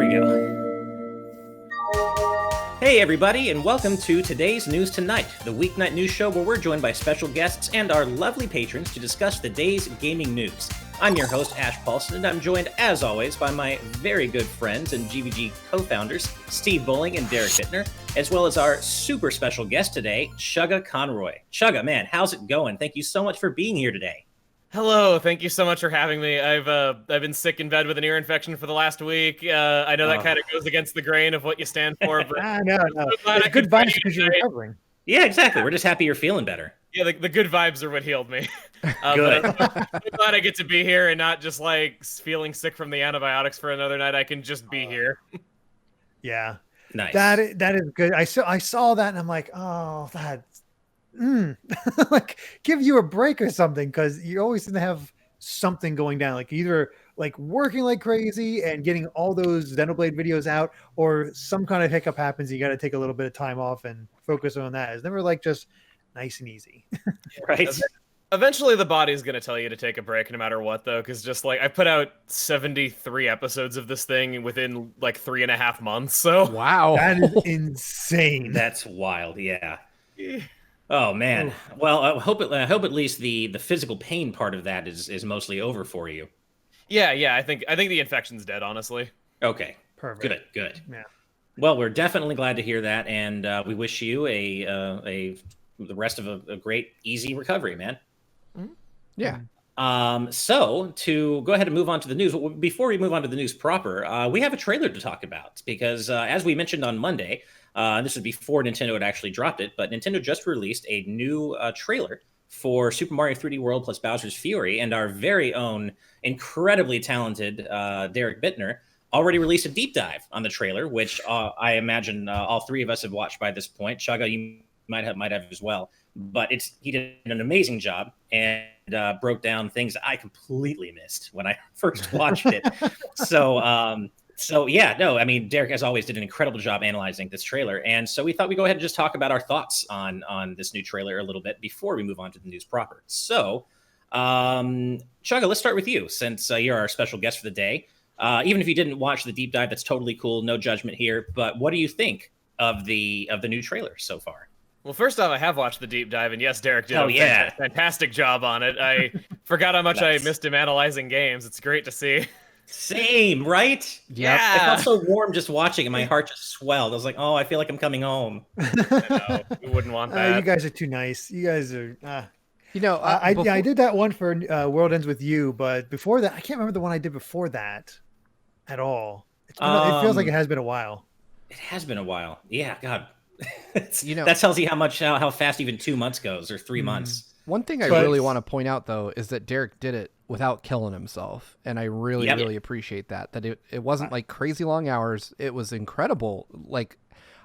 we go. Hey everybody, and welcome to today's News Tonight, the weeknight news show where we're joined by special guests and our lovely patrons to discuss the day's gaming news. I'm your host, Ash Paulson, and I'm joined, as always, by my very good friends and GVG co-founders, Steve Bowling and Derrick Bittner, as well as our super special guest today, Chuggaaconroy. Chugga, man, how's it going? Thank you so much for being here today. Hello, thank you so much for having me. I've been sick in bed with an ear infection for the last week. I know that kind of goes against the grain of what you stand for, but no. It's good vibes because you're recovering. Yeah, exactly. We're just happy you're feeling better. Yeah, the good vibes are what healed me. Good. I'm glad I get to be here and not just like feeling sick from the antibiotics for another night. I can just be here. Yeah, nice. That is good. I saw that and I'm like, oh, that's like give you a break or something, because you always seem to have something going down, like either like working like crazy and getting all those Xenoblade videos out, or some kind of hiccup happens. You got to take a little bit of time off and focus on that. It's never like just nice and easy. Right. Eventually the body's going to tell you to take a break no matter what, though, because just like I put out 73 episodes of this thing within like 3.5 months. So wow, that is insane. That's wild. Yeah. Oh man. Well, I hope at least the physical pain part of that is mostly over for you. Yeah. I think the infection's dead, honestly. Okay. Perfect. Good. Yeah. Well, we're definitely glad to hear that, and we wish you the rest of a great, easy recovery, man. Yeah. So to go ahead and move on to the news, before we move on to the news proper, we have a trailer to talk about because as we mentioned on Monday, this was before Nintendo had actually dropped it, but Nintendo just released a new trailer for Super Mario 3D World plus Bowser's Fury, and our very own incredibly talented Derrick Bittner already released a deep dive on the trailer, which I imagine all three of us have watched by this point. Chugga, you might have as well. But he did an amazing job and broke down things I completely missed when I first watched it. So yeah, no, I mean, Derrick, as always, did an incredible job analyzing this trailer. And so we thought we'd go ahead and just talk about our thoughts on this new trailer a little bit before we move on to the news proper. So, Chugga, let's start with you, since you're our special guest for the day. Even if you didn't watch the deep dive, that's totally cool. No judgment here. But what do you think of the new trailer so far? Well, first off, I have watched the deep dive, and yes, Derrick did a fantastic job on it. I forgot how much I missed him analyzing games. It's great to see. Same, right? Yeah. It felt so warm just watching, and my heart just swelled. I was like, oh, I feel like I'm coming home. I know. We wouldn't want that. You guys are too nice. You guys are... I did that one for World Ends With You, but before that, I can't remember the one I did before that at all. It feels like it has been a while. It has been a while. Yeah, God. That tells you how fast even 2 months goes, or 3 months. One thing I really want to point out, though, is that Derrick did it without killing himself, and I really appreciate that it wasn't like crazy long hours. It was incredible. Like,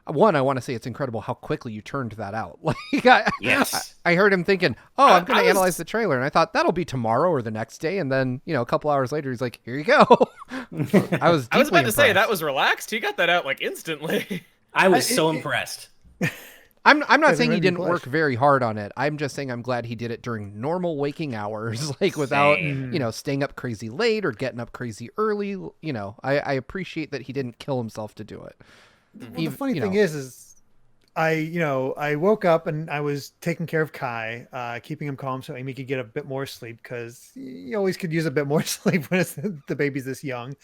one, I want to say it's incredible how quickly you turned that out. Like, I heard him thinking, I'm going to analyze the trailer, and I thought that'll be tomorrow or the next day, and then a couple hours later he's like, here you go. I was about to say that was relaxed. He got that out like instantly. I was so impressed. I'm not saying he didn't work very hard on it. I'm just saying I'm glad he did it during normal waking hours, like without, staying up crazy late or getting up crazy early. I appreciate that he didn't kill himself to do it. Well, the funny thing is I woke up and I was taking care of Kai, keeping him calm so Amy could get a bit more sleep, because you always could use a bit more sleep when the baby's this young.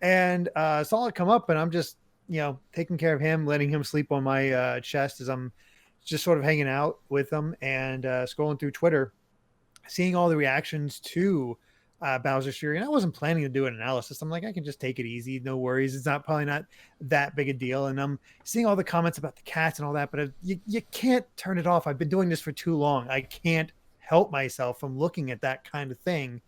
And saw it come up, and I'm just taking care of him, letting him sleep on my chest as I'm just sort of hanging out with him and scrolling through Twitter, seeing all the reactions to Bowser's Fury. And I wasn't planning to do an analysis. I'm like, I can just take it easy. No worries. It's probably not that big a deal. And I'm seeing all the comments about the cats and all that, but you can't turn it off. I've been doing this for too long. I can't help myself from looking at that kind of thing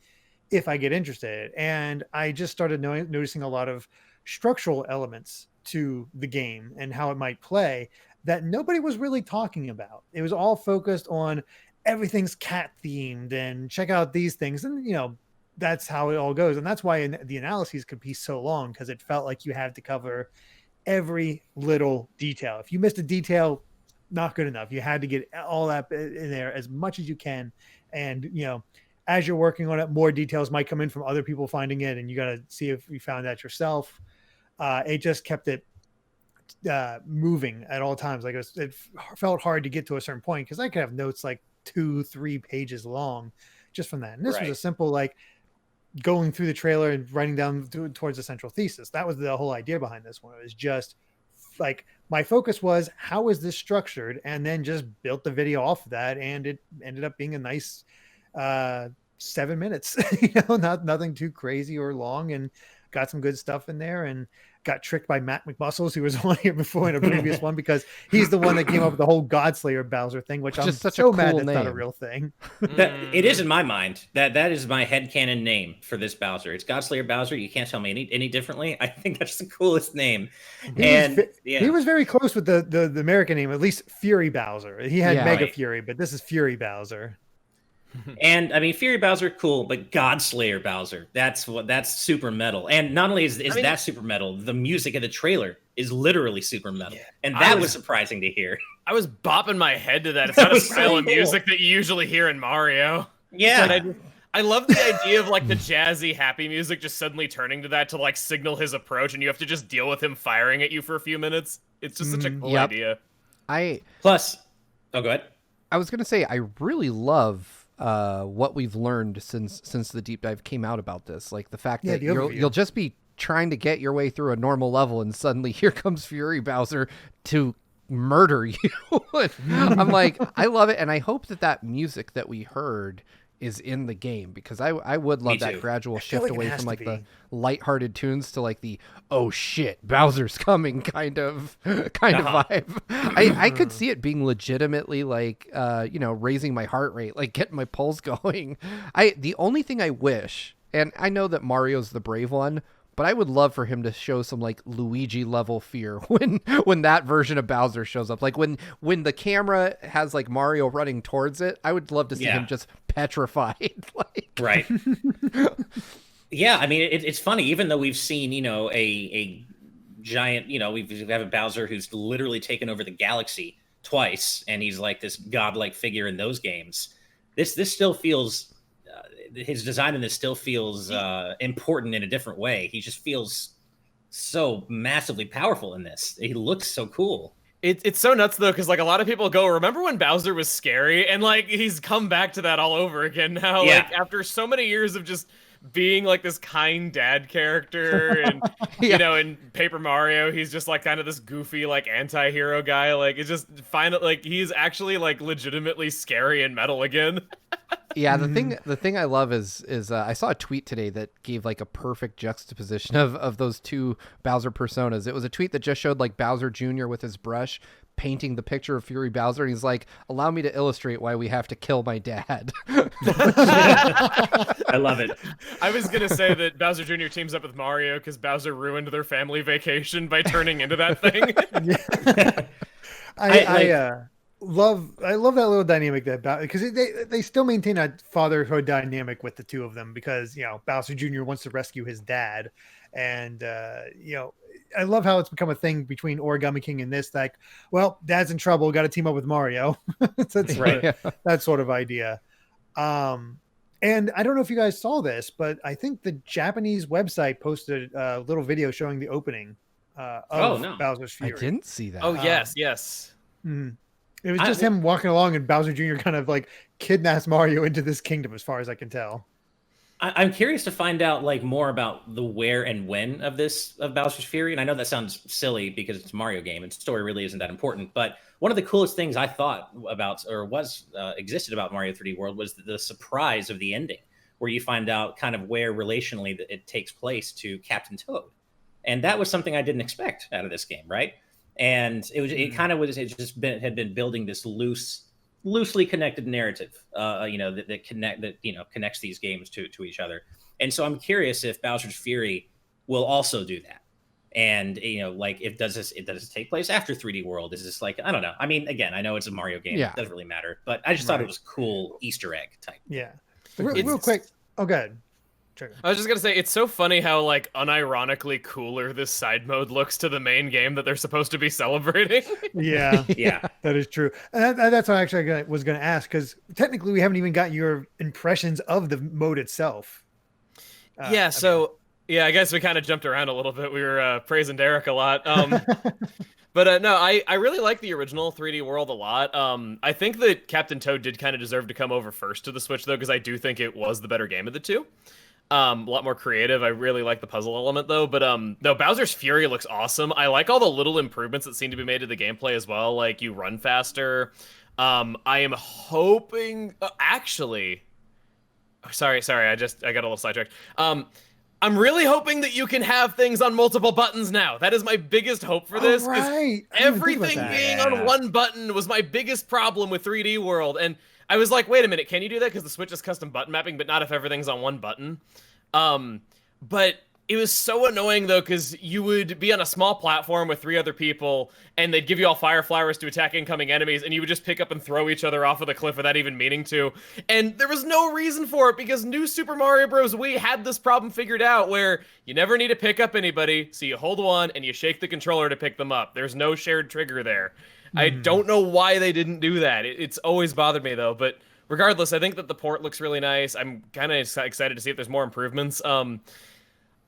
if I get interested. And I just started noticing a lot of structural elements to the game and how it might play that nobody was really talking about. It was all focused on everything's cat themed and check out these things. And, that's how it all goes. And that's why the analyses could be so long, because it felt like you had to cover every little detail. If you missed a detail, not good enough. You had to get all that in there as much as you can. And, as you're working on it, more details might come in from other people finding it, and you got to see if you found that yourself. it just kept it moving at all times. Like it felt hard to get to a certain point because I could have notes like 2-3 pages long just from that. And this was a simple like going through the trailer and writing down towards the central thesis. That was the whole idea behind this one. It was just like my focus was how is this structured, and then just built the video off of that, and it ended up being a nice 7 minutes. Nothing too crazy or long, and got some good stuff in there, and got tricked by Matt McMuscles, who was on here before in a previous one, because he's the one that came up with the whole Godslayer Bowser thing, which I'm so mad that's not a real thing. It is in my mind. That is my headcanon name for this Bowser. It's Godslayer Bowser. You can't tell me any differently. I think that's the coolest name. He was very close with the American name, at least Fury Bowser. He had Mega Fury, but this is Fury Bowser. And I mean, Fury Bowser, cool, but Godslayer Bowser, that's super metal. And not only is that super metal, the music of the trailer is literally super metal. Yeah. And that was surprising to hear. I was bopping my head to that. It's not a style of music that you usually hear in Mario. Yeah. I love the idea of like the jazzy, happy music just suddenly turning to that to like signal his approach, and you have to just deal with him firing at you for a few minutes. It's just such a cool idea. Plus, go ahead. I was going to say, I really love what we've learned since the deep dive came out about this, like the fact that you'll just be trying to get your way through a normal level, and suddenly here comes Fury Bowser to murder you. I'm like, I love it, and I hope that music that we heard is in the game, because I would love that gradual shift away from like the lighthearted tunes to like the oh shit, Bowser's coming kind of vibe. I could see it being legitimately like raising my heart rate, like getting my pulse going. The only thing I wish, and I know that Mario's the brave one, but I would love for him to show some like Luigi level fear when that version of Bowser shows up. Like when the camera has like Mario running towards it, I would love to see him just petrified. Right. Yeah, I mean, it's funny, even though we've seen, a giant, we have a Bowser who's literally taken over the galaxy twice, and he's like this godlike figure in those games. This still feels... his design in this still feels important in a different way. He just feels so massively powerful in this. He looks so cool. It's so nuts though, because like a lot of people go, remember when Bowser was scary? And like he's come back to that all over again now. Yeah. Like after so many years of just being like this kind dad character, and in Paper Mario he's just like kind of this goofy like anti-hero guy. Like it's just like he's actually like legitimately scary and metal again. Yeah, the thing I love is I saw a tweet today that gave like a perfect juxtaposition of those two Bowser personas. It was a tweet that just showed like Bowser Jr. with his brush painting the picture of Fury Bowser, and he's like, allow me to illustrate why we have to kill my dad. I love it. I was gonna say that Bowser Jr. teams up with Mario because Bowser ruined their family vacation by turning into that thing. I love that little dynamic because they still maintain a fatherhood dynamic with the two of them, because Bowser Jr. wants to rescue his dad, and I love how it's become a thing between Origami King and this, like, well, dad's in trouble, got to team up with Mario. That's right. That sort of idea. And I don't know if you guys saw this, but I think the Japanese website posted a little video showing the opening of Bowser's Fury. I didn't see that. Oh, yes. Mm-hmm. It was just him walking along, and Bowser Jr. kind of like kidnaps Mario into this kingdom, as far as I can tell. I'm curious to find out like more about the where and when of Bowser's Fury. And I know that sounds silly because it's a Mario game and story really isn't that important. But one of the coolest things I thought about, or existed about Mario 3D World, was the surprise of the ending, where you find out kind of where relationally it takes place to Captain Toad. And that was something I didn't expect out of this game, right? And had been building this loosely connected narrative, that connects these games to each other. And so I'm curious if Bowser's Fury will also do that. And does it take place after 3D World? Is this like, I don't know. I mean, again, I know it's a Mario game. Yeah. It doesn't really matter. But I just thought it was cool Easter egg type. Yeah. Real quick. Oh, go ahead. I was just gonna say, it's so funny how like unironically cooler this side mode looks to the main game that they're supposed to be celebrating. Yeah, that is true. And that's what I was gonna ask, because technically we haven't even gotten your impressions of the mode itself. Yeah, I guess we kind of jumped around a little bit. We were praising Derrick a lot. But no, I really like the original 3D World a lot. I think that Captain Toad did kind of deserve to come over first to the Switch, though, because I do think it was the better game of the two. A lot more creative. I really like the puzzle element, though. But no, Bowser's Fury looks awesome. I like all the little improvements that seem to be made to the gameplay as well. Like, you run faster. I am hoping... actually... Sorry, I got a little sidetracked. I'm really hoping that you can have things on multiple buttons now. That is my biggest hope for this. Right. Everything being on one button was my biggest problem with 3D World. And I was like, wait a minute, can you do that? Because the Switch is custom button mapping, but not if everything's on one button. But it was so annoying, though, because you would be on a small platform with 3 other people, and they'd give you all fire flowers to attack incoming enemies, and you would just pick up and throw each other off of the cliff without even meaning to. And there was no reason for it, because New Super Mario Bros. Wii had this problem figured out, where you never need to pick up anybody, so you hold one, and you shake the controller to pick them up. There's no shared trigger there. I don't know why they didn't do that. It's always bothered me, though, but regardless, I think that the port looks really nice. I'm kind of excited to see if there's more improvements.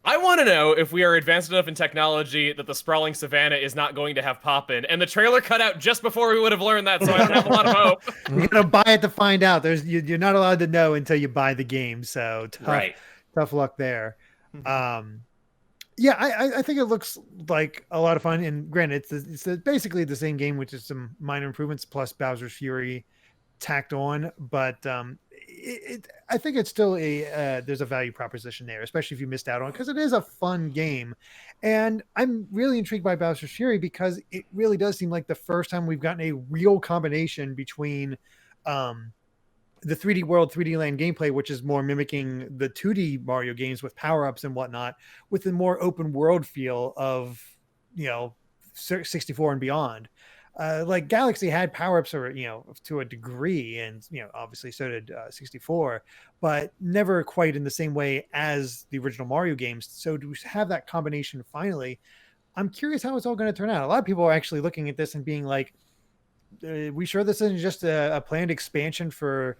I want to know if we are advanced enough in technology that the sprawling savannah is not going to have pop-in. And the trailer cut out just before we would have learned that, so I don't have a lot of hope. You gotta buy it to find out. You're not allowed to know until you buy the game. So tough luck there. Yeah, I think it looks like a lot of fun. And granted, it's basically the same game, which is some minor improvements plus Bowser's Fury tacked on. But I think it's still there's a value proposition there, especially if you missed out on it, because it is a fun game. And I'm really intrigued by Bowser's Fury because it really does seem like the first time we've gotten a real combination between the 3D World, 3D Land gameplay, which is more mimicking the 2D Mario games with power-ups and whatnot, with the more open world feel of, 64 and beyond. Like Galaxy had power-ups, or to a degree, and obviously so did 64, but never quite in the same way as the original Mario games. So to have that combination finally, I'm curious how it's all going to turn out. A lot of people are actually looking at this and being like, we sure this isn't just a planned expansion for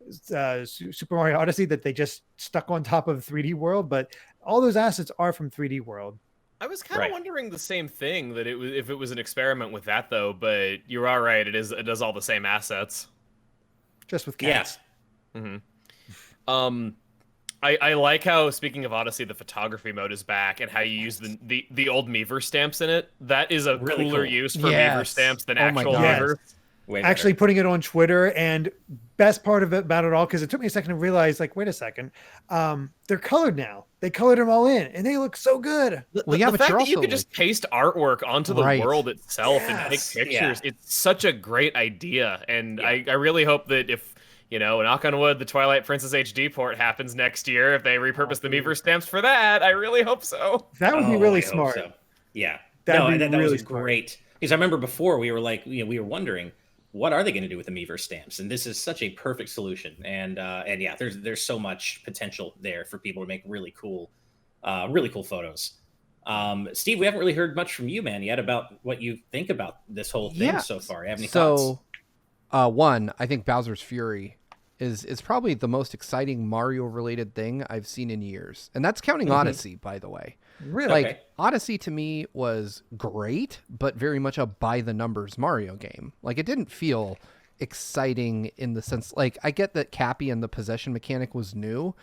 Super Mario Odyssey that they just stuck on top of 3D World? But all those assets are from 3D World. I was kind of wondering the same thing, that if it was an experiment with that, though. But you're all right; it does all the same assets, just with cats. Yeah. I like how, speaking of Odyssey, the photography mode is back, and how you use the old Meaver stamps in it. That is a really cooler use for Meaver stamps than actual Meaver. Actually putting it on Twitter, and best part of it about it all, because it took me a second to realize, like, wait a second, they're colored now. They colored them all in, and they look so good. The fact that you could just paste artwork onto the world itself and take pictures, it's such a great idea. And I really hope that if, knock on wood, the Twilight Princess HD port happens next year, if they repurpose the Meaver stamps for that, I really hope so. That would be really smart. So. Yeah. That really was great. Because I remember before we were like, we were wondering, what are they going to do with the Meaver stamps? And this is such a perfect solution. And yeah, there's so much potential there for people to make really cool photos. Steve, we haven't really heard much from you, man, yet about what you think about this whole thing so far. You have any thoughts? One, I think Bowser's Fury is probably the most exciting Mario-related thing I've seen in years. And that's counting Odyssey, by the way. Really? Odyssey to me was great, but very much a by-the-numbers Mario game. It didn't feel exciting in the sense... I get that Cappy and the possession mechanic was new,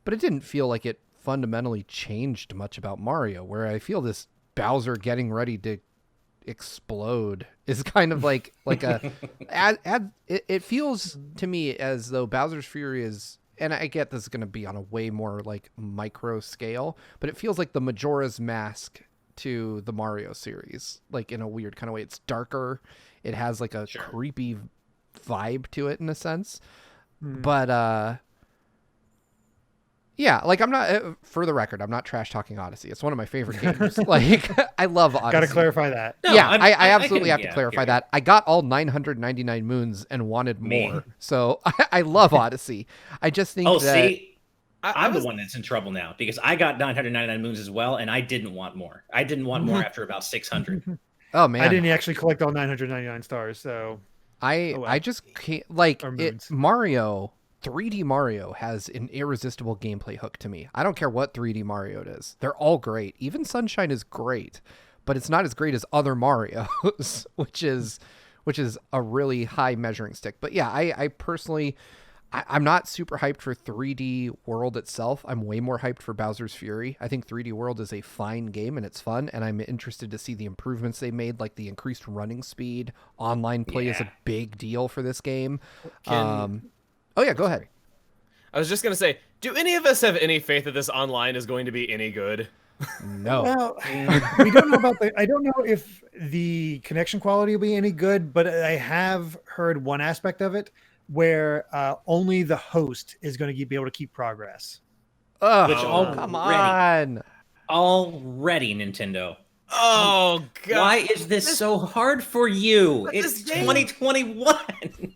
but it didn't feel like it fundamentally changed much about Mario, where I feel this Bowser getting ready to explode is kind of like a... it feels to me as though Bowser's Fury is... And I get this is going to be on a way more micro scale, but it feels like the Majora's Mask to the Mario series, in a weird kind of way. It's darker. It has a creepy vibe to it in a sense. But yeah, I'm not, for the record, I'm not trash talking Odyssey. It's one of my favorite games. I love Odyssey. Got to clarify that. No, yeah, I absolutely have to clarify that. I got all 999 moons and wanted more. So I love Odyssey. I just think I'm the one that's in trouble now, because I got 999 moons as well, and I didn't want more. I didn't want more after about 600. Oh, man. I didn't actually collect all 999 stars, so... I just can't... Mario... 3D Mario has an irresistible gameplay hook to me. I don't care what 3D Mario it is. They're all great. Even Sunshine is great, but it's not as great as other Marios, which is a really high measuring stick. But yeah, I personally, I'm not super hyped for 3D World itself. I'm way more hyped for Bowser's Fury. I think 3D World is a fine game and it's fun, and I'm interested to see the improvements they made, like the increased running speed. Online play is a big deal for this game. Oh yeah, go ahead. I was just gonna say, do any of us have any faith that this online is going to be any good? No. Well, we don't know about I don't know if the connection quality will be any good, but I have heard one aspect of it where only the host is going to be able to keep progress. Oh, come on. Already, Nintendo. Oh, God. Why is this so hard for you? It's 2021.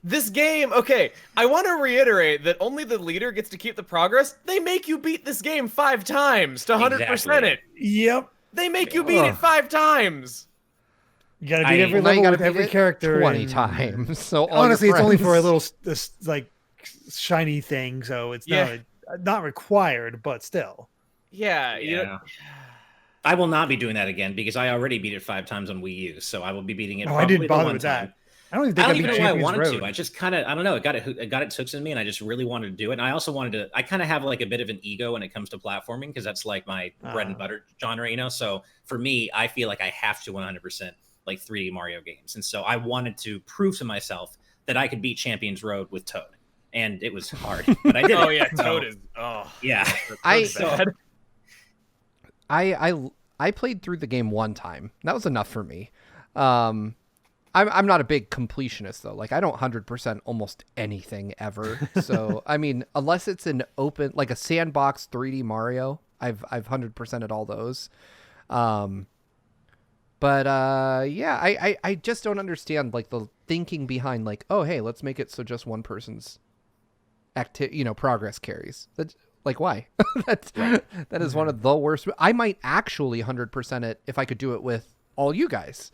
This game, okay, I want to reiterate that only the leader gets to keep the progress. They make you beat this game 5 times to 100% it. Yep. They make you beat it 5 times. You got to beat every level with every character 20 times. So honestly, it's only for a little like shiny thing, so it's not required, but still. Yeah. You know, I will not be doing that again because I already beat it 5 times on Wii U, so I will be beating it. I didn't bother with that. I don't even know why I wanted to. I just kind of, I don't know. It got its hooks in me, and I just really wanted to do it. And I also wanted to. I kind of have like a bit of an ego when it comes to platforming because that's like my bread and butter genre, you know. So for me, I feel like I have to 100% like 3D Mario games, and so I wanted to prove to myself that I could beat Champions Road with Toad, and it was hard, but I did. Oh yeah, Toad is. Oh yeah. I played through the game one time. That was enough for me. I'm not a big completionist though. Like I don't 100% almost anything ever. So I mean, unless it's an open, like a sandbox 3D Mario, I've 100%ed all those. But I just don't understand like the thinking behind like, oh hey, let's make it so just one person's progress carries. That like why? That is one of the worst. I might actually 100% it if I could do it with all you guys.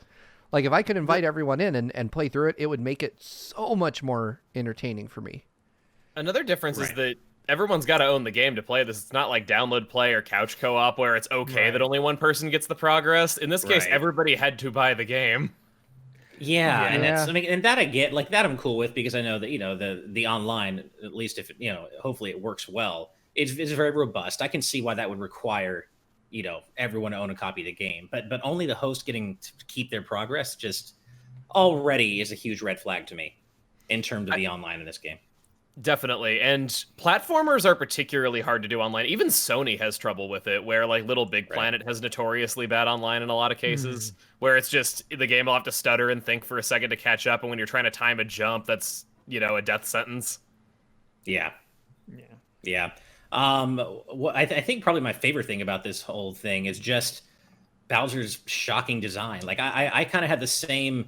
Like if I could invite everyone in and play through it, it would make it so much more entertaining for me. Another difference is that everyone's got to own the game to play this. It's not like download play or couch co-op where it's okay that only one person gets the progress. In this case, everybody had to buy the game. Yeah, and that's, I mean, and that I get, like that I'm cool with because I know that, you know, the online, at least if it, you know, hopefully it works well, it's very robust. I can see why that would require, you know, everyone to own a copy of the game, but only the host getting to keep their progress just already is a huge red flag to me in terms of the online in this game. Definitely. And platformers are particularly hard to do online. Even Sony has trouble with it, where like Little Big Planet has notoriously bad online in a lot of cases, where it's just the game will have to stutter and think for a second to catch up. And when you're trying to time a jump, that's, you know, a death sentence. Yeah. I think probably my favorite thing about this whole thing is just Bowser's shocking design. Like I kind of had the same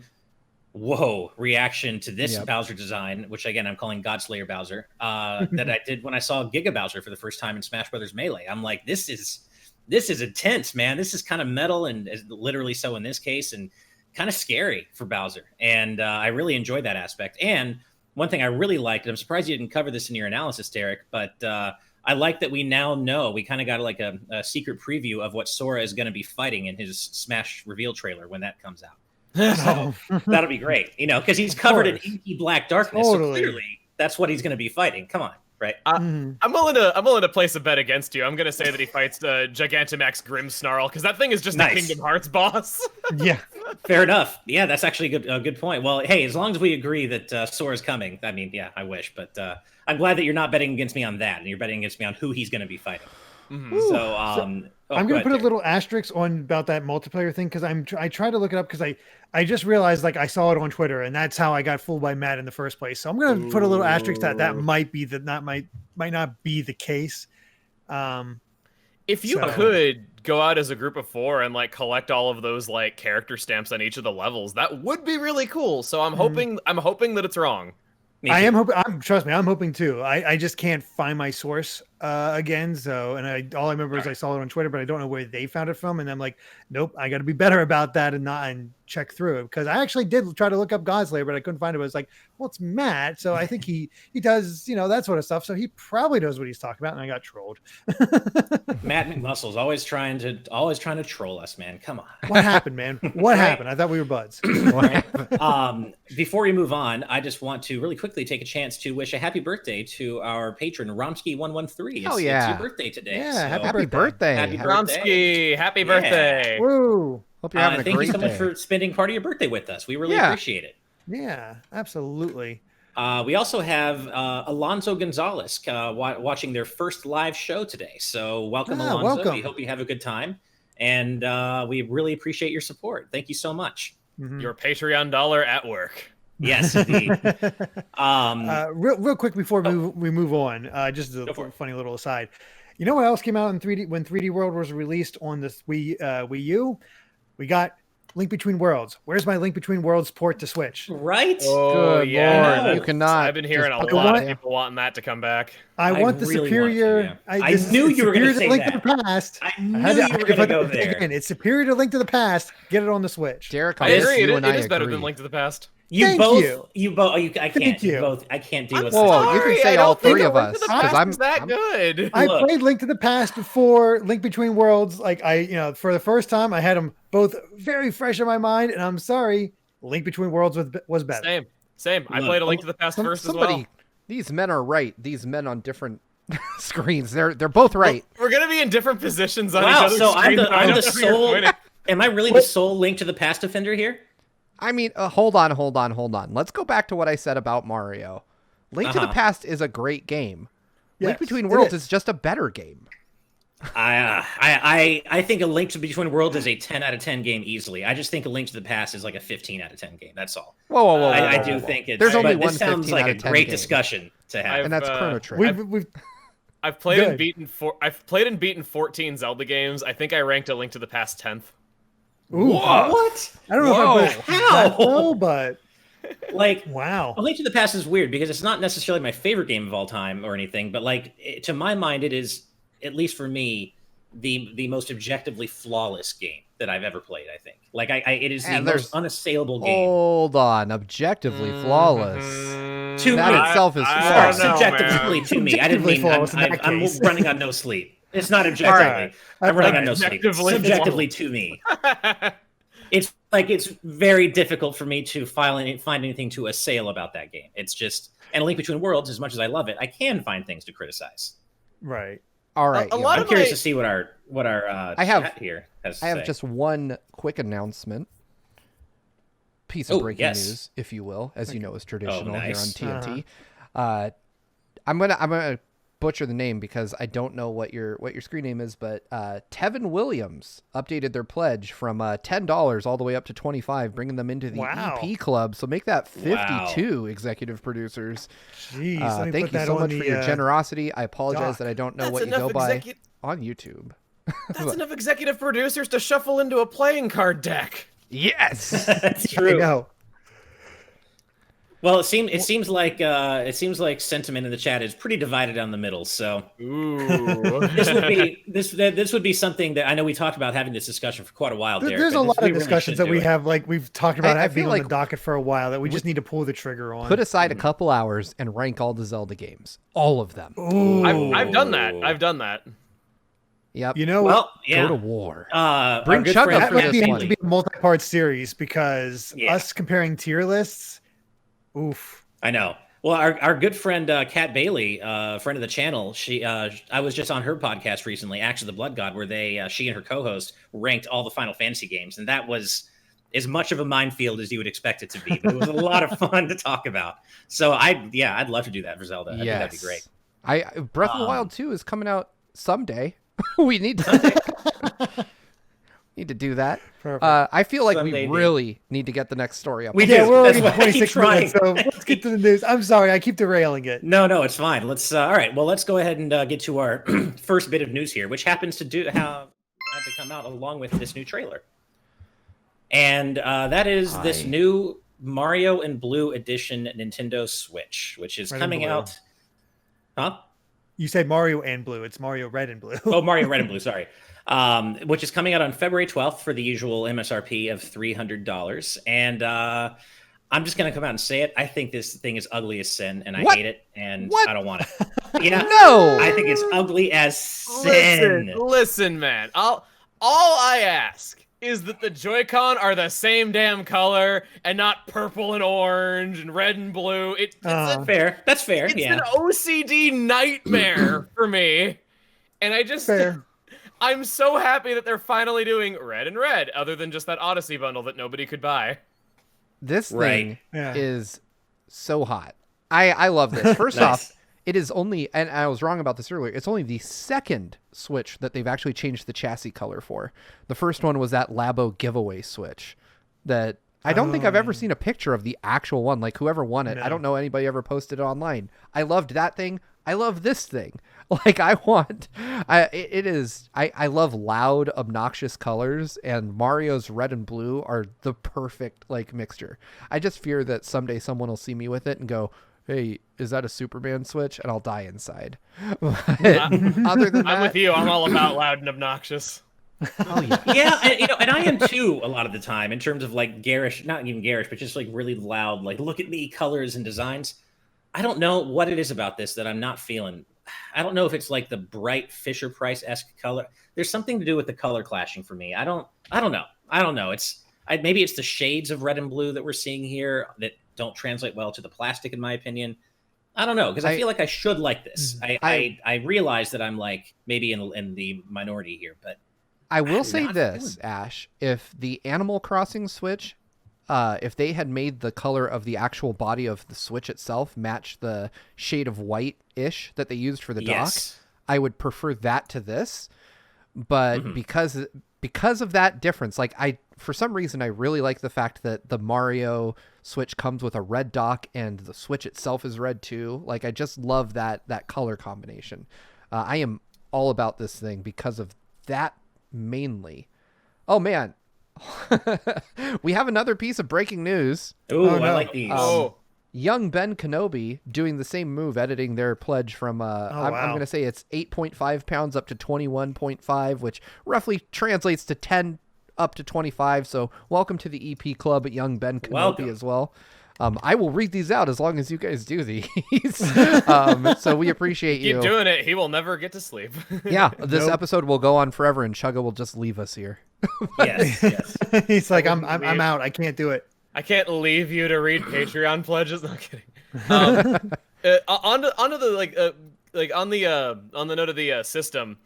whoa reaction to this Bowser design, which again I'm calling Godslayer Bowser, that I did when I saw Giga Bowser for the first time in Smash Brothers Melee. I'm like, this is intense, man. This is kind of metal, and literally so in this case, and kind of scary for Bowser. And I really enjoyed that aspect. And one thing I really liked, and I'm surprised you didn't cover this in your analysis, Derrick, but I like that we now know, we kind of got like a secret preview of what Sora is going to be fighting in his Smash reveal trailer when that comes out. So that'll be great, you know, because he's covered in inky black darkness. So clearly that's what he's going to be fighting. Come on, right? I'm willing to place a bet against you. I'm going to say that he fights Gigantamax Grimmsnarl because that thing is just a Kingdom Hearts boss. Yeah, fair enough. Yeah, that's actually a good point. Well, hey, as long as we agree that Sora's coming, I mean, yeah, I wish, but I'm glad that you're not betting against me on that, and you're betting against me on who he's going to be fighting. So I'm going to put a little asterisk on about that multiplayer thing because I tried to look it up because I just realized like I saw it on Twitter and that's how I got fooled by Matt in the first place. So I'm going to put a little asterisk that might not be the case. If you could go out as a group of 4 and like collect all of those like character stamps on each of the levels, that would be really cool. So I'm hoping that it's wrong. I am hoping. Trust me, I'm hoping too. I just can't find my source again. So, and all I remember is I saw it on Twitter, but I don't know where they found it from. And I'm like, nope, I got to be better about that and check through it, because I actually did try to look up Godslayer, but I couldn't find it. I was like, well, it's Matt, so I think he does, that sort of stuff. So he probably knows what he's talking about. And I got trolled. Matt McMuscle's always trying to troll us, man. Come on. What happened, man? What happened? I thought we were buds. Before we move on, I just want to really quickly take a chance to wish a happy birthday to our patron Romsky113. Oh yeah, it's your birthday today. Yeah, so happy birthday, happy Romsky, happy birthday! Woo! Hope you're having a thank great you so day. much for spending part of your birthday with us. We really appreciate it. Yeah, absolutely. We also have Alonso Gonzalez watching their first live show today. So welcome, Alonso. Welcome. We hope you have a good time. And we really appreciate your support. Thank you so much. Your Patreon dollar at work. Yes, indeed. Real quick before we move on, just a funny little aside. You know what else came out in 3D when 3D World was released on the Wii U? We got Link Between Worlds. Where's my Link Between Worlds port to Switch? Right? Oh, Good yeah. Lord, you cannot. I've been hearing a just- lot of people wanting that to come back. I want the really superior. want to, yeah. I knew you were going to say Link that. to the Past. I knew you were going to go there. Again, it's superior to Link to the Past. Get it on the Switch. Derrick, I agree. you and It I is better agree. than Link to the Past. I can't. Thank you. I can't deal with Whoa, that. you can Sorry, say I all don't think three of Link us to the because Past is that good. I Look. played Link to the Past before Link Between Worlds. Like for the first time, I had them both very fresh in my mind, and I'm sorry, Link Between Worlds was better. Same. I Look, played A Link to the Past first as well. These men are right. These men on different screens. They're both right. We're gonna be in different positions on each Wow, other's so I'm screens. I the don't know who you're sole. pointing. Am I really the sole Link to the Past offender here? I mean, hold on. Let's go back to what I said about Mario. Link to the Past is a great game. Link Yes, Between it Worlds is. is just a better game. I think A Link to Between Worlds is a 10 out of 10 game easily. I just think A Link to the Past is like a 15 out of 10 game. That's all. Whoa. I do think it's. There's only but one this sounds 15 like out a of 10 great game. discussion to have. And that's Chrono Trigger. I've played Good. and beaten I've played and beaten 14 Zelda games. I think I ranked A Link to the Past 10th. Ooh, What? I don't know Whoa, if I put how? that low, but Like, wow. A Link to the Past is weird because it's not necessarily my favorite game of all time or anything, but like to my mind, it is, at least for me, the most objectively flawless game that I've ever played. I think, like, it is the And most there's- unassailable game. Hold on. Objectively flawless. To That me. itself is I flawless. don't know, Subjectively man. to me. I didn't mean. Flawless in that I'm case. running on no sleep. It's not objectively. right. I'm running on no sleep. Objectively Subjectively to me. It's like it's very difficult for me to find anything to assail about that game. It's just, and A Link Between Worlds, as much as I love it, I can find things to criticize. Right. All right. A lot I'm of curious my- to see what our I have- chat here has to I have say. just one quick announcement. Piece of breaking yes. news, if you will, as you know is traditional nice. here on TNT. I'm gonna butcher the name because I don't know what your screen name is, but Tevin Williams updated their pledge from $10 all the way up to $25, bringing them into the Wow. EP club. So make that 52 executive producers. Jeez, let me Thank put you that so on much the, for your generosity. I apologize doc. that I don't know That's what you enough go by execu- on YouTube. That's enough executive producers to shuffle into a playing card deck. Yes. That's I true. know. Well, it seems like sentiment in the chat is pretty divided down the middle. So Ooh. this would be something that I know we talked about having this discussion for quite a while. Derek, There's but a lot we of really discussions should that do we it. have, like we've talked about I being feel on like the docket for a while that we just need to pull the trigger on. Put aside a couple hours and rank all the Zelda games. All of them. Ooh. I've done that. Yep. You know, Well, yeah. Go to war. Our Bring good Chugga friend that for might Kat this be, one. have to be a multi-part series because Yeah. us comparing tier lists. Oof. I know. Well, our good friend Kat Bailey, friend of the channel, she I was just on her podcast recently, Axe of the Blood God, where she and her co-host ranked all the Final Fantasy games, and that was as much of a minefield as you would expect it to be. But it was a lot of fun to talk about. So I'd love to do that for Zelda. I think that'd be great. Breath of the Wild 2 is coming out someday. We need to need to do that. Perfect. I feel like Someday, we dude. really need to get the next story up. We Yeah, do. we're already That's why I keep 26 minutes, so trying. let's get to the news. I'm sorry, I keep derailing it. No, it's fine. Let's all right. Well, let's go ahead and get to our first bit of news here, which happens to have to come out along with this new trailer, and that is this new Mario and Blue Edition Nintendo Switch, which is Red and coming blue. out. Huh? You said Mario and Blue. It's Mario Red and Blue. Oh, Mario Red and Blue, sorry. Which is coming out on February 12th for the usual MSRP of $300. And I'm just going to come out and say it. I think this thing is ugly as sin, and I hate it, and I don't want it. Yeah, No! I think it's ugly as sin. Listen, man. All I ask is that the Joy-Con are the same damn color and not purple and orange and red and blue. It's fair. That's fair. It's an OCD nightmare for me. And I just... I'm so happy that they're finally doing red and red, other than just that Odyssey bundle that nobody could buy. This thing is so hot. I love this. First off, it is only, and I was wrong about this earlier, it's only the second Switch that they've actually changed the chassis color for. The first one was that Labo giveaway Switch that I don't think I've ever seen a picture of the actual one. Like, whoever won it, I don't know anybody ever posted it online. I loved that thing. I love this thing. Like, I love loud, obnoxious colors, and Mario's red and blue are the perfect, like, mixture. I just fear that someday someone will see me with it and go, hey, is that a Superman Switch? And I'll die inside. Other than that, I'm with you. I'm all about loud and obnoxious. Oh yeah, yeah, and I am too a lot of the time in terms of like garish, not even garish, but just like really loud, like look at me colors and designs. I don't know what it is about this that I'm not feeling. I don't know if it's like the bright Fisher Price-esque color. There's something to do with the color clashing for me. I don't know. Maybe it's the shades of red and blue that we're seeing here that don't translate well to the plastic, in my opinion. I don't know, because I feel like I should like this. I realize that I'm like maybe in the minority here, but I will say this, Ash. If the Animal Crossing Switch, if they had made the color of the actual body of the Switch itself match the shade of white-ish that they used for the dock, I would prefer that to this. But because of that difference, like for some reason, I really like the fact that the Mario Switch comes with a red dock and the Switch itself is red too. Like, I just love that color combination. I am all about this thing because of that mainly. Oh man. We have another piece of breaking news. Ooh, I like these. Young Ben Kenobi doing the same move, editing their pledge from, I'm going to say it's 8.5 pounds up to 21.5, which roughly translates to 10 up to 25. So welcome to the EP club at Young Ben Kenobi as well. I will read these out as long as you guys do these. So we appreciate you. Keep doing it. He will never get to sleep. Yeah, this episode will go on forever, and Chugga will just leave us here. Yes. He's like, I'm out. I can't do it. I can't leave you to read Patreon pledges. No kidding. On the note of the system,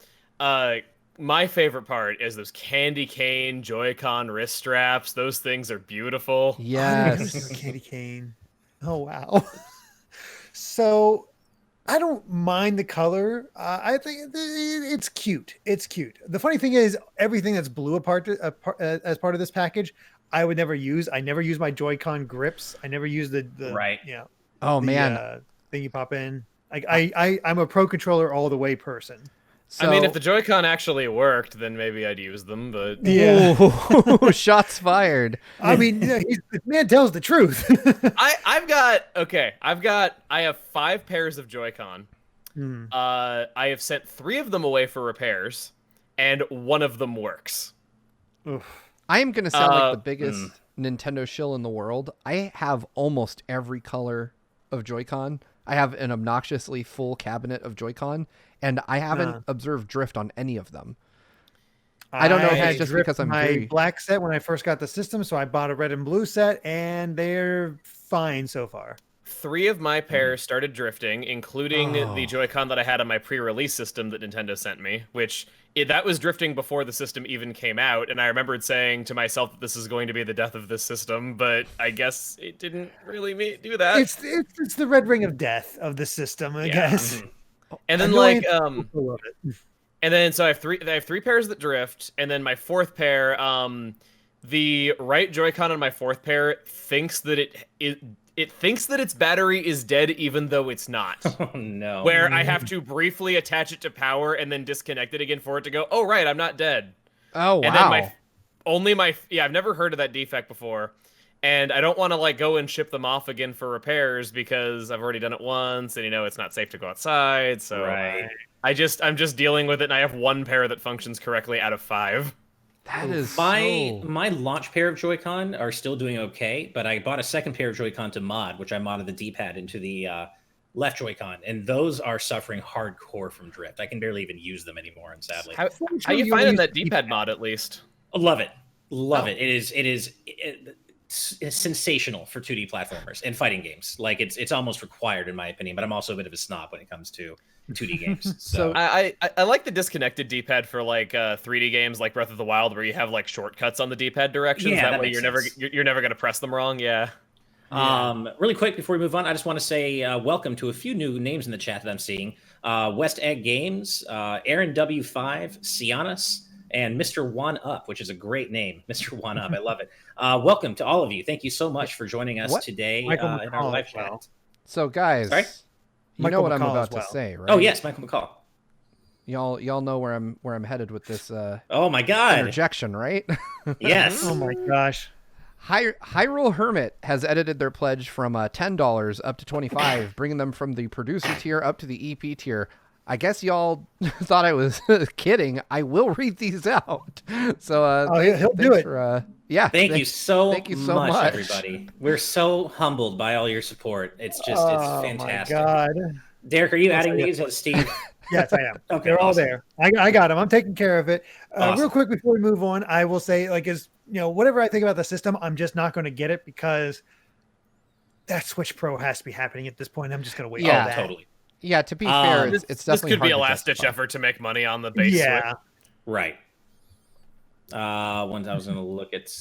my favorite part is those candy cane Joy-Con wrist straps. Those things are beautiful. Yes. Candy cane. Oh, wow. So I don't mind the color. I think it's cute. It's cute. The funny thing is, everything that's blue as part of this package, I would never use. I never use my Joy-Con grips. I never use the right. Yeah. Oh, man. Thing you pop in. I'm a pro controller all the way person. So, I mean, if the Joy-Con actually worked, then maybe I'd use them, but... Yeah. Ooh, shots fired. I mean, the man tells the truth. I have 5 pairs of Joy-Con. I have sent 3 of them away for repairs, and 1 of them works. Oof. I am going to sound like the biggest Nintendo shill in the world. I have almost every color of Joy-Con. I have an obnoxiously full cabinet of Joy-Con, and I haven't observed drift on any of them. I don't know if it's just because I'm my black set when I first got the system, so I bought a red and blue set, and they're fine so far. 3 of my pairs started drifting, including the Joy-Con that I had on my pre-release system that Nintendo sent me, which that was drifting before the system even came out, and I remembered saying to myself that this is going to be the death of this system, but I guess it didn't really do that. It's the red ring of death of the system, I guess. And then so I have 3 pairs that drift, and then my 4th pair, the right Joy-Con on my 4th pair thinks that it thinks that its battery is dead even though it's not. Oh, no. Where I have to briefly attach it to power and then disconnect it again for it to go, oh, right, I'm not dead. Oh, wow. And then I've never heard of that defect before. and I don't want to like go and ship them off again for repairs because I've already done it once, and you know it's not safe to go outside. So Right. I'm just dealing with it, and I have one pair that functions correctly out of 5. That is my launch pair of Joy-Con are still doing okay, but I bought a second pair of Joy-Con to mod, which I modded the D-pad into the left Joy-Con, and those are suffering hardcore from drift. I can barely even use them anymore, and sadly. How you finding that D-pad mod at least? Love it. Love it. It's sensational for 2D platformers and fighting games. Like it's almost required in my opinion, but I'm also a bit of a snob when it comes to 2D games. So I like the disconnected D-pad for like 3D games like Breath of the Wild, where you have like shortcuts on the D-pad directions. Yeah, that way you're never gonna press them wrong. Yeah. Really quick before we move on, I just want to say welcome to a few new names in the chat that I'm seeing. West Egg Games, Aaron W5, Cianis, and Mr. One Up, which is a great name. Mr. One Up, I love it. Welcome to all of you. Thank you so much for joining us today in our live chat. So, guys, Sorry? You know what I'm about to say, right? Oh yes, Michael McCall. Y'all know where I'm headed with this. Oh my God! Interjection, right? Yes. Oh my gosh. Hyrule Hermit has edited their pledge from $10 up to $25, bringing them from the producer tier up to the EP tier. I guess y'all thought I was kidding. I will read these out. So he'll do it. Thank you so much, everybody. We're so humbled by all your support. It's just it's fantastic. My God. Derrick, are you adding these as Steve? Yes, I am. Okay, they're all there. I got them. I'm taking care of it. Awesome. Real quick before we move on, I will say, whatever I think about the system, I'm just not going to get it because that Switch Pro has to be happening at this point. I'm just going to wait. Yeah, on that. Totally. Yeah, to be fair, it's definitely this could be a hard to last-ditch justify. effort to make money on the base. Yeah. Switch. Right. One I was going to look at.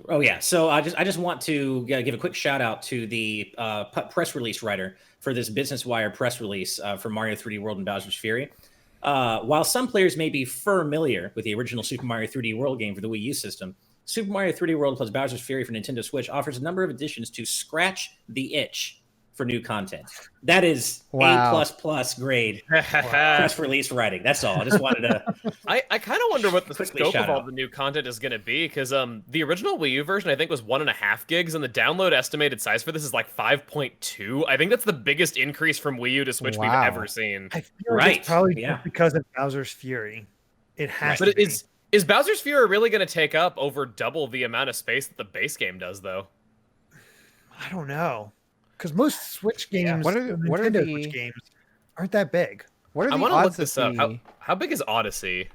Oh yeah. So I just want to give a quick shout out to the press release writer for this Business Wire press release for Mario 3D World and Bowser's Fury. While some players may be familiar with the original Super Mario 3D World game for the Wii U system, Super Mario 3D World plus Bowser's Fury for Nintendo Switch offers a number of additions to scratch the itch for new content. That is A++ grade press release writing. That's all. I just wanted to. I kind of wonder what the quickly scope of all out. the new content is going to be, because the original Wii U version I think was 1.5 gigs, and the download estimated size for this is like 5.2. I think that's the biggest increase from Wii U to Switch we've ever seen. I feel like it's probably just because of Bowser's Fury. It has to But be. is Bowser's Fury really going to take up over double the amount of space that the base game does, though? I don't know. Because most Switch games, What are Nintendo the Switch games, aren't that big. What are I the want to odds look this that up. the... How big is Odyssey?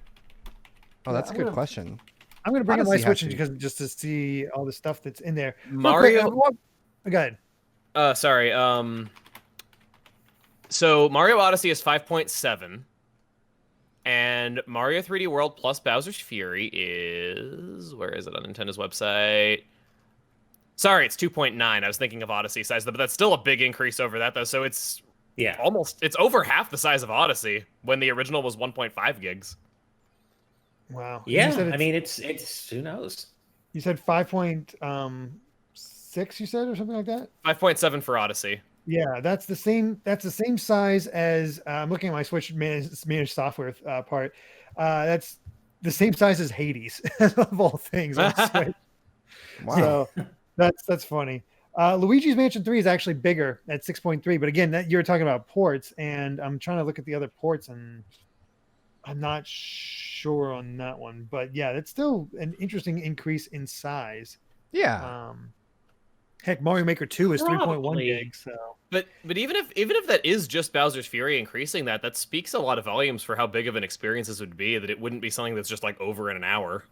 Oh, that's a good question. I'm going to bring up my Odyssey has Switch to be. just to see all the stuff that's in there. Mario. Go ahead. Sorry. So Mario Odyssey is 5.7, and Mario 3D World plus Bowser's Fury is, where is it on Nintendo's website? Sorry, it's 2.9. I was thinking of Odyssey size, but that's still a big increase over that, though. So it's it's over half the size of Odyssey when the original was 1.5 gigs. Wow. Yeah, I mean, it's who knows? You said 5.6. You said, or something like that. 5.7 for Odyssey. Yeah, that's the same. That's the same size as I'm looking at my Switch managed software part. That's the same size as Hades of all things on Switch. Wow. So that's funny. Luigi's Mansion 3 is actually bigger at 6.3, but again, you're talking about ports, and I'm trying to look at the other ports, and I'm not sure on that one. But yeah, it's still an interesting increase in size. Yeah. Heck, Mario Maker 2 is 3.1 gigs. So. But even if that is just Bowser's Fury increasing that speaks a lot of volumes for how big of an experience this would be. That it wouldn't be something that's just like over in an hour.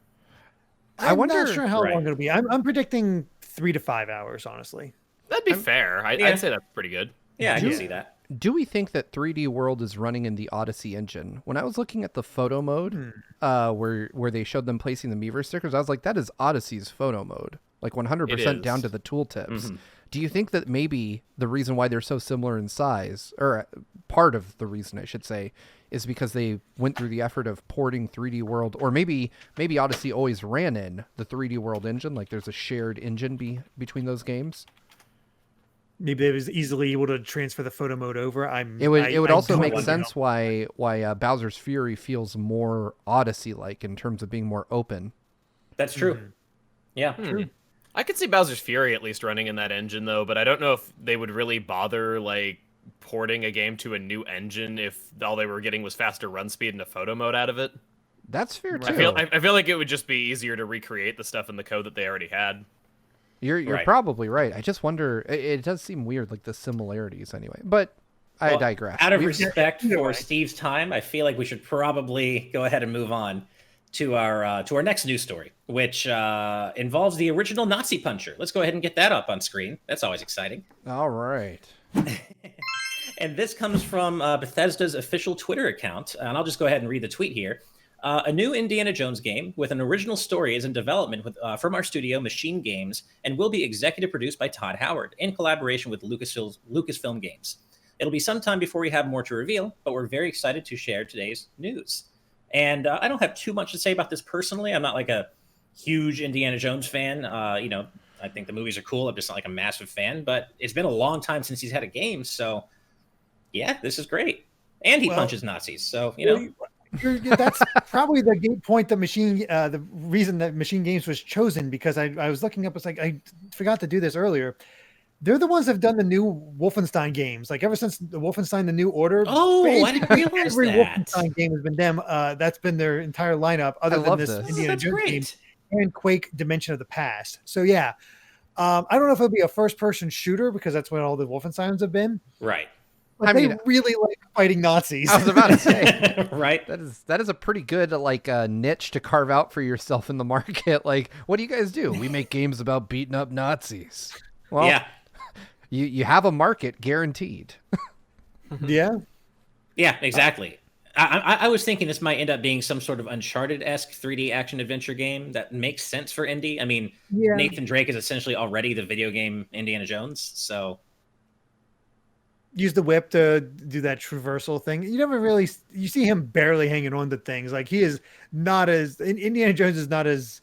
I'm not sure how long it'll be. I'm predicting 3 to 5 hours, honestly. That'd be fair. I'd say that's pretty good. Yeah, I can see that. Do we think that 3D World is running in the Odyssey engine? When I was looking at the photo mode, where they showed them placing the Miiverse stickers, I was like, that is Odyssey's photo mode, like 100% down to the tooltips. Mm-hmm. Do you think that maybe the reason why they're so similar in size, or part of the reason I should say, is because they went through the effort of porting 3D World, or maybe Odyssey always ran in the 3D World engine, like there's a shared engine between those games? Maybe they was easily able to transfer the photo mode over. It would also make sense why Bowser's Fury feels more Odyssey-like in terms of being more open. That's true. Yeah. True. I could see Bowser's Fury at least running in that engine though, but I don't know if they would really bother like porting a game to a new engine if all they were getting was faster run speed and a photo mode out of it. That's fair too. I feel like it would just be easier to recreate the stuff in the code that they already had. You're probably right. I just wonder. It does seem weird, like the similarities anyway. But I digress. Out of respect for Steve's time, I feel like we should probably go ahead and move on to our next news story, which involves the original Nazi puncher. Let's go ahead and get that up on screen. That's always exciting. All right. And this comes from Bethesda's official Twitter account, and I'll just go ahead and read the tweet here. A new Indiana Jones game with an original story is in development from our studio, Machine Games, and will be executive produced by Todd Howard in collaboration with Lucasfilm Games. It'll be some time before we have more to reveal, but we're very excited to share today's news. And I don't have too much to say about this personally. I'm not like a huge Indiana Jones fan. I think the movies are cool. I'm just not like a massive fan, but it's been a long time since he's had a game. So, yeah, this is great. And he punches Nazis. So, that's probably the game point that the reason that Machine Games was chosen, because I was looking up, it's like, I forgot to do this earlier. They're the ones that have done the new Wolfenstein games. Like ever since the Wolfenstein, the New Order. Oh, I didn't realize every that. Wolfenstein game has been them. That's been their entire lineup, other than this Indiana Jones game and Quake Dimension of the Past. So yeah, I don't know if it'll be a first-person shooter because that's what all the Wolfensteins have been. Right. But they really like fighting Nazis. I was about to say, right? That is a pretty good niche to carve out for yourself in the market. Like, what do you guys do? We make games about beating up Nazis. Well, yeah. You have a market guaranteed. Yeah. Yeah, exactly. I was thinking this might end up being some sort of Uncharted-esque 3D action adventure game that makes sense for indie. I mean, Nathan Drake is essentially already the video game Indiana Jones, so use the whip to do that traversal thing. You see him barely hanging on to things. Like he is not as Indiana Jones is not as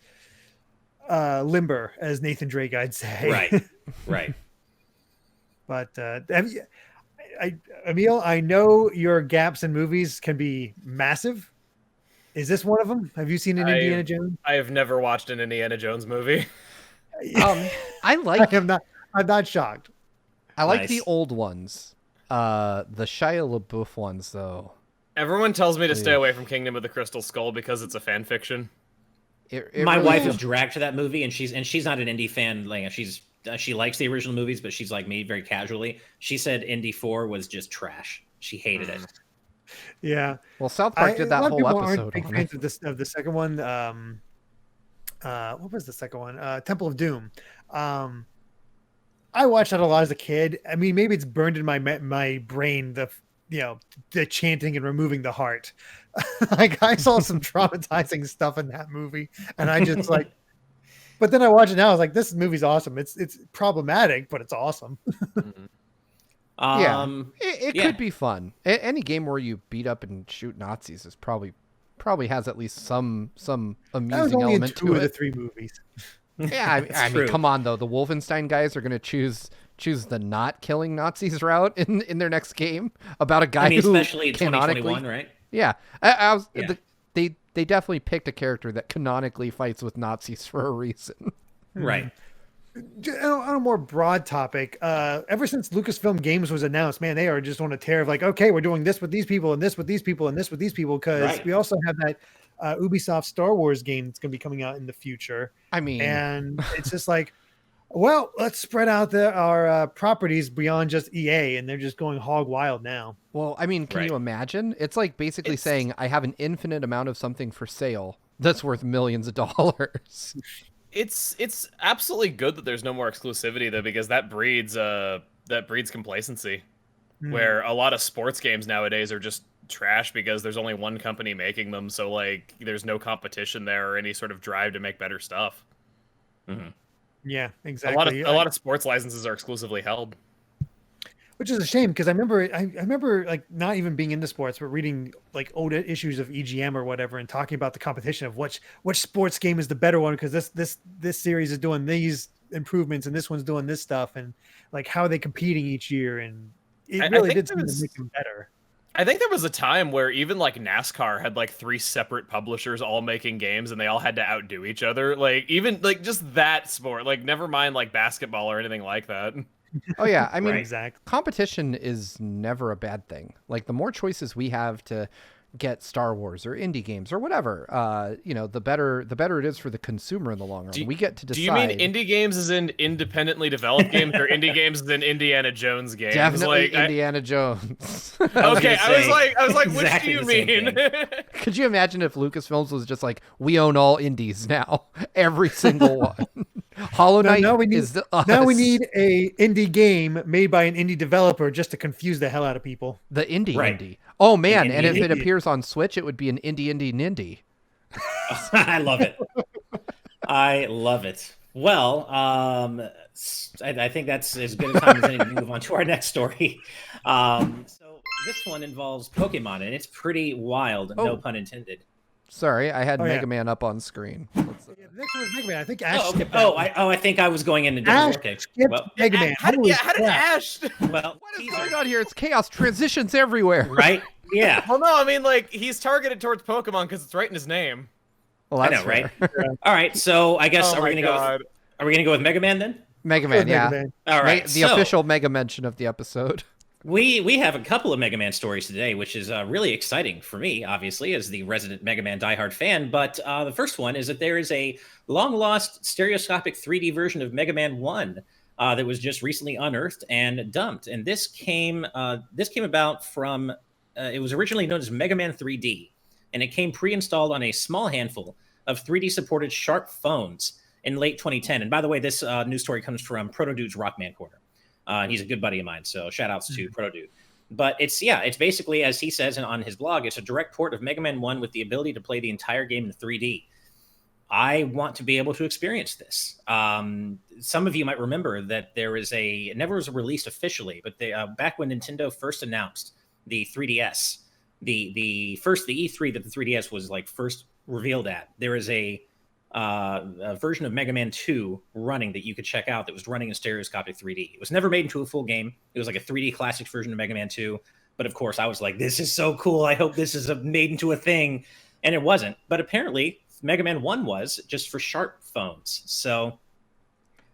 limber as Nathan Drake, I'd say. Right. But Emil, I know your gaps in movies can be massive. Is this one of them? Have you seen an Indiana Jones? I have never watched an Indiana Jones movie. I'm not shocked. I like the old ones. The Shia LaBeouf ones, though. Everyone tells me to stay away from Kingdom of the Crystal Skull because it's a fan fiction. My wife is dragged to that movie, and she's not an indie fan. Like she likes the original movies, but she's like me, very casually. She said Indy 4 was just trash. She hated it. Yeah. Well, South Park did that whole episode. Big fans of the second one. What was the second one? Temple of Doom. I watched that a lot as a kid. I mean, maybe it's burned in my brain, the chanting and removing the heart. Like I saw some traumatizing stuff in that movie, and I just like. But then I watch it now. I was like, "This movie's awesome. It's problematic, but it's awesome." It could be fun. Any game where you beat up and shoot Nazis is probably has at least some amusing element to it. 2 of the 3 movies. Yeah, I mean, come on though. The Wolfenstein guys are going to choose the not killing Nazis route in their next game about a guy who especially in 2021, right? Yeah, they definitely picked a character that canonically fights with Nazis for a reason. Right. On a more broad topic, ever since Lucasfilm Games was announced, man, they are just on a tear of like, okay, we're doing this with these people and this with these people and this with these people, because we also have that Ubisoft Star Wars game that's going to be coming out in the future. I mean, and it's just like, well, let's spread out our properties beyond just EA, and they're just going hog wild now. Well, I mean, can you imagine? It's like basically saying I have an infinite amount of something for sale that's worth millions of dollars. It's absolutely good that there's no more exclusivity though, because that breeds complacency, where a lot of sports games nowadays are just trash because there's only one company making them, so like there's no competition there or any sort of drive to make better stuff. Mm-hmm. Yeah, exactly. A lot of sports licenses are exclusively held, which is a shame, because I remember like not even being into sports, but reading like old issues of EGM or whatever and talking about the competition of which sports game is the better one, because this series is doing these improvements and this one's doing this stuff, and like how are they competing each year, and it really did seem to make them better. I think there was a time where even like NASCAR had like 3 separate publishers all making games and they all had to outdo each other. Like even like just that sport, like never mind like basketball or anything like that. Oh yeah, I mean, Exactly. competition is never a bad thing. Like the more choices we have to get Star Wars or indie games or whatever, the better it is for the consumer in the long run. We get to decide. Do you mean indie games as in independently developed games, or indie games as in Indiana Jones games? Definitely Indiana Jones. Okay, I was like, exactly which do you mean? Could you imagine if Lucasfilms was just like, we own all indies now, every single one? Hollow Knight now we need, is us. Now we need a indie game made by an indie developer just to confuse the hell out of people. The indie Right. indie. Oh man, and if indie. it appears on Switch, it would be an indie nindy. I love it. I love it. Well, I think that's as good a time as any to move on to our next story. So this one involves Pokemon, and it's pretty wild, no pun intended. Sorry, I had Mega yeah. Man up on screen. Yeah, the next one was Mega Man. I think Ash skipped that. I think I was going into Ash different. Okay. skipped Well, Mega Man. How did Holy Ash? well, What is going on here? It's chaos. Transitions everywhere. right? Yeah. Well, no, I mean like he's targeted towards Pokemon because it's right in his name. Well, I that's know, right? fair. All right. So I guess Oh are we my gonna God. are we gonna go with Mega Man then? Mega Man, yeah. Man. All right. The so official Mega mention of the episode. we have a couple of Mega Man stories today, which is really exciting for me, obviously, as the resident Mega Man diehard fan. But the first one is that there is a long lost stereoscopic 3D version of Mega Man 1 that was just recently unearthed and dumped. And this came about from it was originally known as Mega Man 3D, and it came pre-installed on a small handful of 3D supported Sharp phones in late 2010. And by the way, this news story comes from Protodude's Rockman Corner. And he's a good buddy of mine, so shout outs to Protodude. But it's basically, as he says on his blog, it's a direct port of Mega Man 1 with the ability to play the entire game in 3D. I want to be able to experience this. Some of you might remember that it never was released officially, but back when Nintendo first announced the 3DS, the E3 that the 3DS was like first revealed at, there is a version of Mega Man 2 running that you could check out that was running in stereoscopic 3D. It was never made into a full game. It was like a 3D classics version of Mega Man 2. But of course, I was like, this is so cool. I hope this is made into a thing. And it wasn't. But apparently, Mega Man 1 was just for Sharp phones. So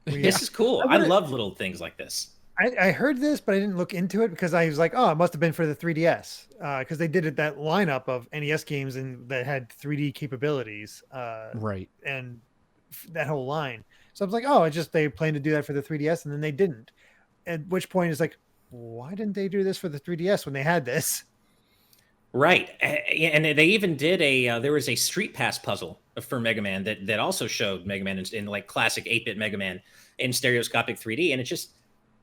this is cool. I love little things like this. I heard this, but I didn't look into it because I was like, oh, it must have been for the 3DS. Because they did that lineup of NES games that had 3D capabilities. Right. And that whole line. So I was like, oh, they planned to do that for the 3DS, and then they didn't. At which point it's like, why didn't they do this for the 3DS when they had this? Right. And they even did there was a Street Pass puzzle for Mega Man that also showed Mega Man in like classic 8-bit Mega Man in stereoscopic 3D. And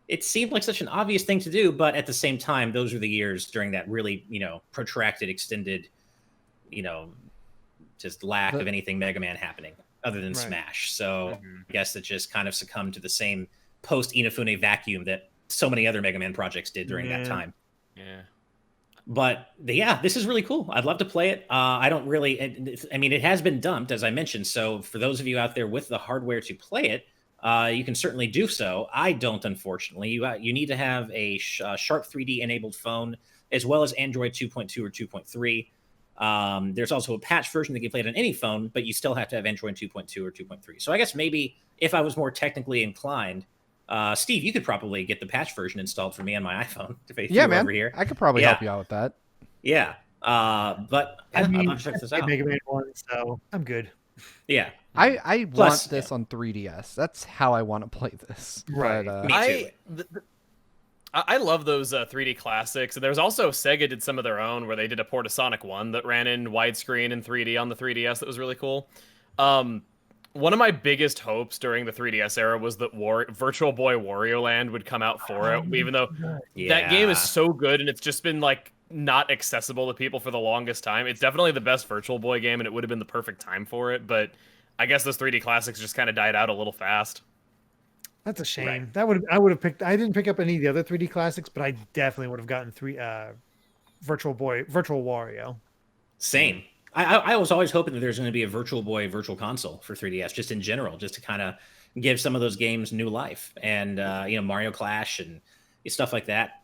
it seemed like such an obvious thing to do, but at the same time, those were the years during that really, protracted, extended, just lack of anything Mega Man happening other than Smash. So I guess it just kind of succumbed to the same post-Inafune vacuum that so many other Mega Man projects did during that time. Yeah. But this is really cool. I'd love to play it. I don't really, it has been dumped, as I mentioned. So for those of you out there with the hardware to play it, you can certainly do so. I don't, unfortunately. You need to have a Sharp 3D enabled phone, as well as Android 2.2 or 2.3. There's also a patch version that can play it on any phone, but you still have to have Android 2.2 or 2.3. So I guess maybe if I was more technically inclined, Steve, you could probably get the patch version installed for me on my iPhone. Man. Over here. I could probably help you out with that. Yeah. But I'll check this out. Mega Man 1, so I'm good. Yeah. I want this on 3DS. That's how I want to play this. Right. But, Me too. I love those 3D classics. And there's also Sega did some of their own where they did a port of Sonic 1 that ran in widescreen and 3D on the 3DS that was really cool. One of my biggest hopes during the 3DS era was that Virtual Boy Wario Land would come out for it, even though that game is so good and it's just been like not accessible to people for the longest time. It's definitely the best Virtual Boy game and it would have been the perfect time for it, but I guess those 3D classics just kind of died out a little fast. That's a shame. Right. I would have picked. I didn't pick up any of the other 3D classics, but I definitely would have gotten Virtual Wario. Same. I was always hoping that there's going to be a Virtual Boy Virtual Console for 3DS, just in general, just to kind of give some of those games new life, and Mario Clash and stuff like that.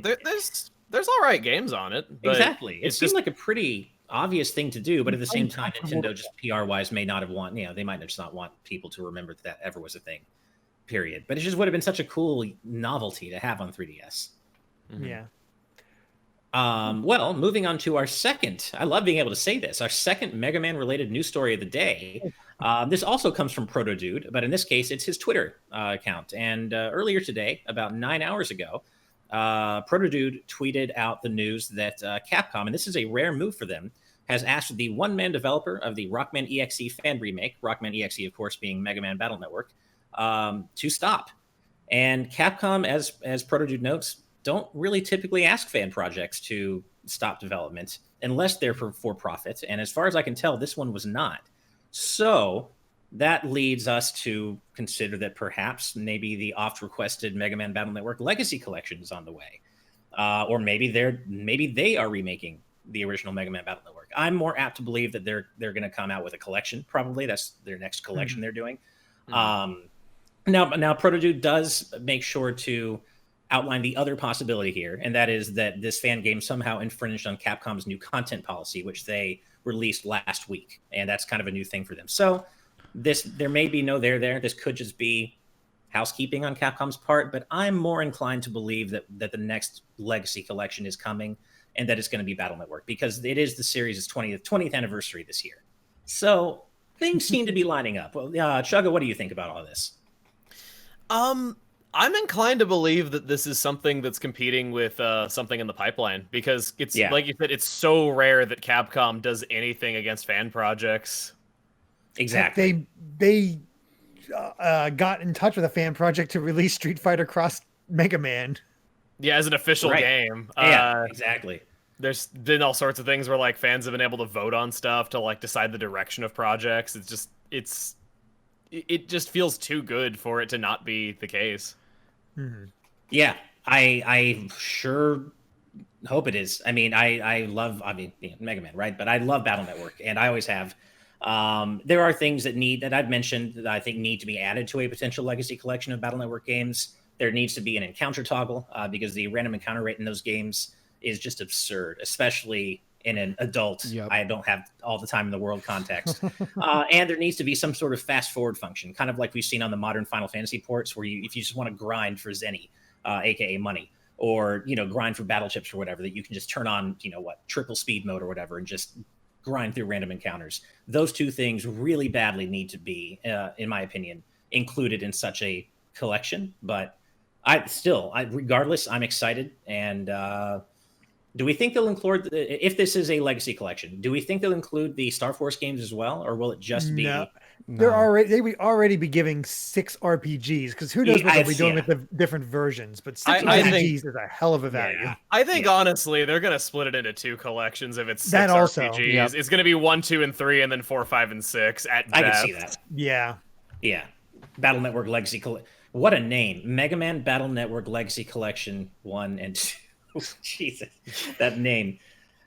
There's there's all right games on it. But exactly. It seems just like a pretty obvious thing to do, but at the same time, Nintendo just PR-wise may not have want, they might just not want people to remember that ever was a thing, period. But it just would have been such a cool novelty to have on 3DS. Mm-hmm. Yeah. Well, moving on to our second, I love being able to say this, our second Mega Man related news story of the day. This also comes from Proto Dude, but in this case, it's his Twitter account. And earlier today, about 9 hours ago, Proto Dude tweeted out the news that Capcom, and this is a rare move for them, has asked the one-man developer of the Rockman EXE fan remake, Rockman EXE, of course, being Mega Man Battle Network, to stop. And Capcom, as Proto Dude notes, don't really typically ask fan projects to stop development unless they're for profit. And as far as I can tell, this one was not. So that leads us to consider that perhaps maybe the oft-requested Mega Man Battle Network Legacy Collection is on the way. Or maybe they are remaking the original Mega Man Battle Network. I'm more apt to believe that they're going to come out with a collection, probably. That's their next collection they're doing. Now Proto Dude does make sure to outline the other possibility here, and that is that this fan game somehow infringed on Capcom's new content policy, which they released last week, and that's kind of a new thing for them. So there may be no there. This could just be housekeeping on Capcom's part, but I'm more inclined to believe that the next Legacy Collection is coming, and that it's going to be Battle Network, because it is the series' 20th anniversary this year. So things seem to be lining up. Well, Chugga, what do you think about all this? I'm inclined to believe that this is something that's competing with something in the pipeline, because it's like you said, it's so rare that Capcom does anything against fan projects. Exactly. They got in touch with a fan project to release Street Fighter Cross Mega Man. Yeah, as an official game. Yeah, exactly. There's been all sorts of things where like fans have been able to vote on stuff to like decide the direction of projects. It just feels too good for it to not be the case. Mm-hmm. Yeah, I sure hope it is. I mean, I love Mega Man, right? But I love Battle Network, and I always have. There are things that I've mentioned that I think need to be added to a potential Legacy Collection of Battle Network games. There needs to be an encounter toggle because the random encounter rate in those games is just absurd, especially in an adult, I don't have all the time in the world context. And there needs to be some sort of fast forward function, kind of like we've seen on the modern Final Fantasy ports, where if you just want to grind for Zenny, aka money, or grind for battle chips or whatever, that you can just turn on triple speed mode or whatever and just grind through random encounters. Those two things really badly need to be, in my opinion, included in such a collection. But regardless, I'm excited. And do we think they'll include, if this is a Legacy Collection, do we think they'll include the Star Force games as well, or will it just be? No. They would already be giving 6 RPGs, because who knows what they'll be doing with the different versions. But 6 RPGs is a hell of a value. Yeah. I think honestly they're gonna split it into 2 collections if it's 6 that also. RPGs. Yep. It's gonna be 1, 2, and 3, and then 4, 5, and 6 at best. I can see that. Yeah. Battle Network Legacy Collection. What a name! Mega Man Battle Network Legacy Collection 1 and 2. Jesus, that name.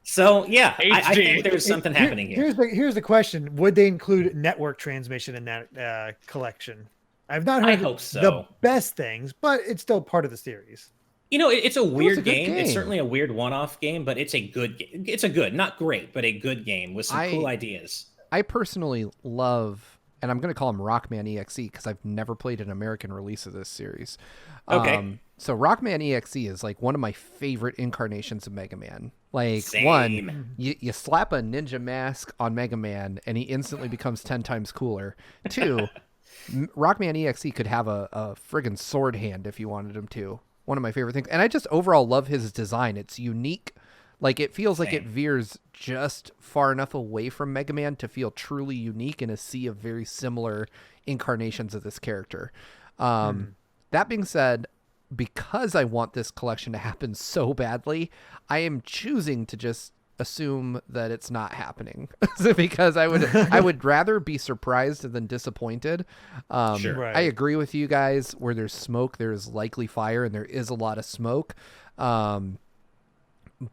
So yeah, I think there's something happening here. Here's the question: would they include network transmission in that collection? I've not heard the best things, but it's still part of the series. It's a weird game. It's certainly a weird one-off game, but it's a good game. It's a good, not great, but a good game with some cool ideas. I personally love, and I'm going to call him Rockman EXE because I've never played an American release of this series. Okay. So Rockman EXE is like one of my favorite incarnations of Mega Man. Like, Same. One, you slap a ninja mask on Mega Man and he instantly becomes 10 times cooler. 2, Rockman EXE could have a friggin' sword hand if you wanted him to. One of my favorite things. And I just overall love his design. It's unique. Like, it feels like it veers just far enough away from Mega Man to feel truly unique in a sea of very similar incarnations of this character. That being said, because I want this collection to happen so badly, I am choosing to just assume that it's not happening because I would rather be surprised than disappointed. Sure. Right. I agree with you guys. Where there's smoke, there is likely fire, and there is a lot of smoke.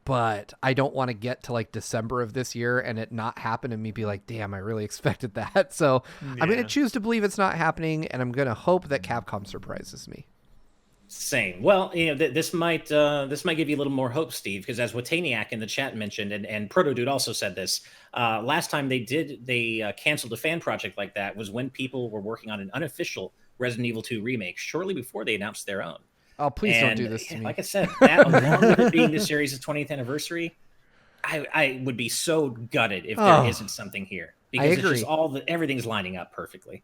But I don't want to get to like December of this year and it not happen and me be like, damn, I really expected that. So I'm going to choose to believe it's not happening, and I'm going to hope that Capcom surprises me. Same. Well, this might give you a little more hope, Steve, because as Wataniac in the chat mentioned, and Proto Dude also said this, last time they canceled a fan project like that was when people were working on an unofficial Resident Evil 2 remake shortly before they announced their own. Oh, please don't do this to me. Like I said, that along with it being the series' 20th anniversary, I would be so gutted if there isn't something here, because it's just everything's lining up perfectly.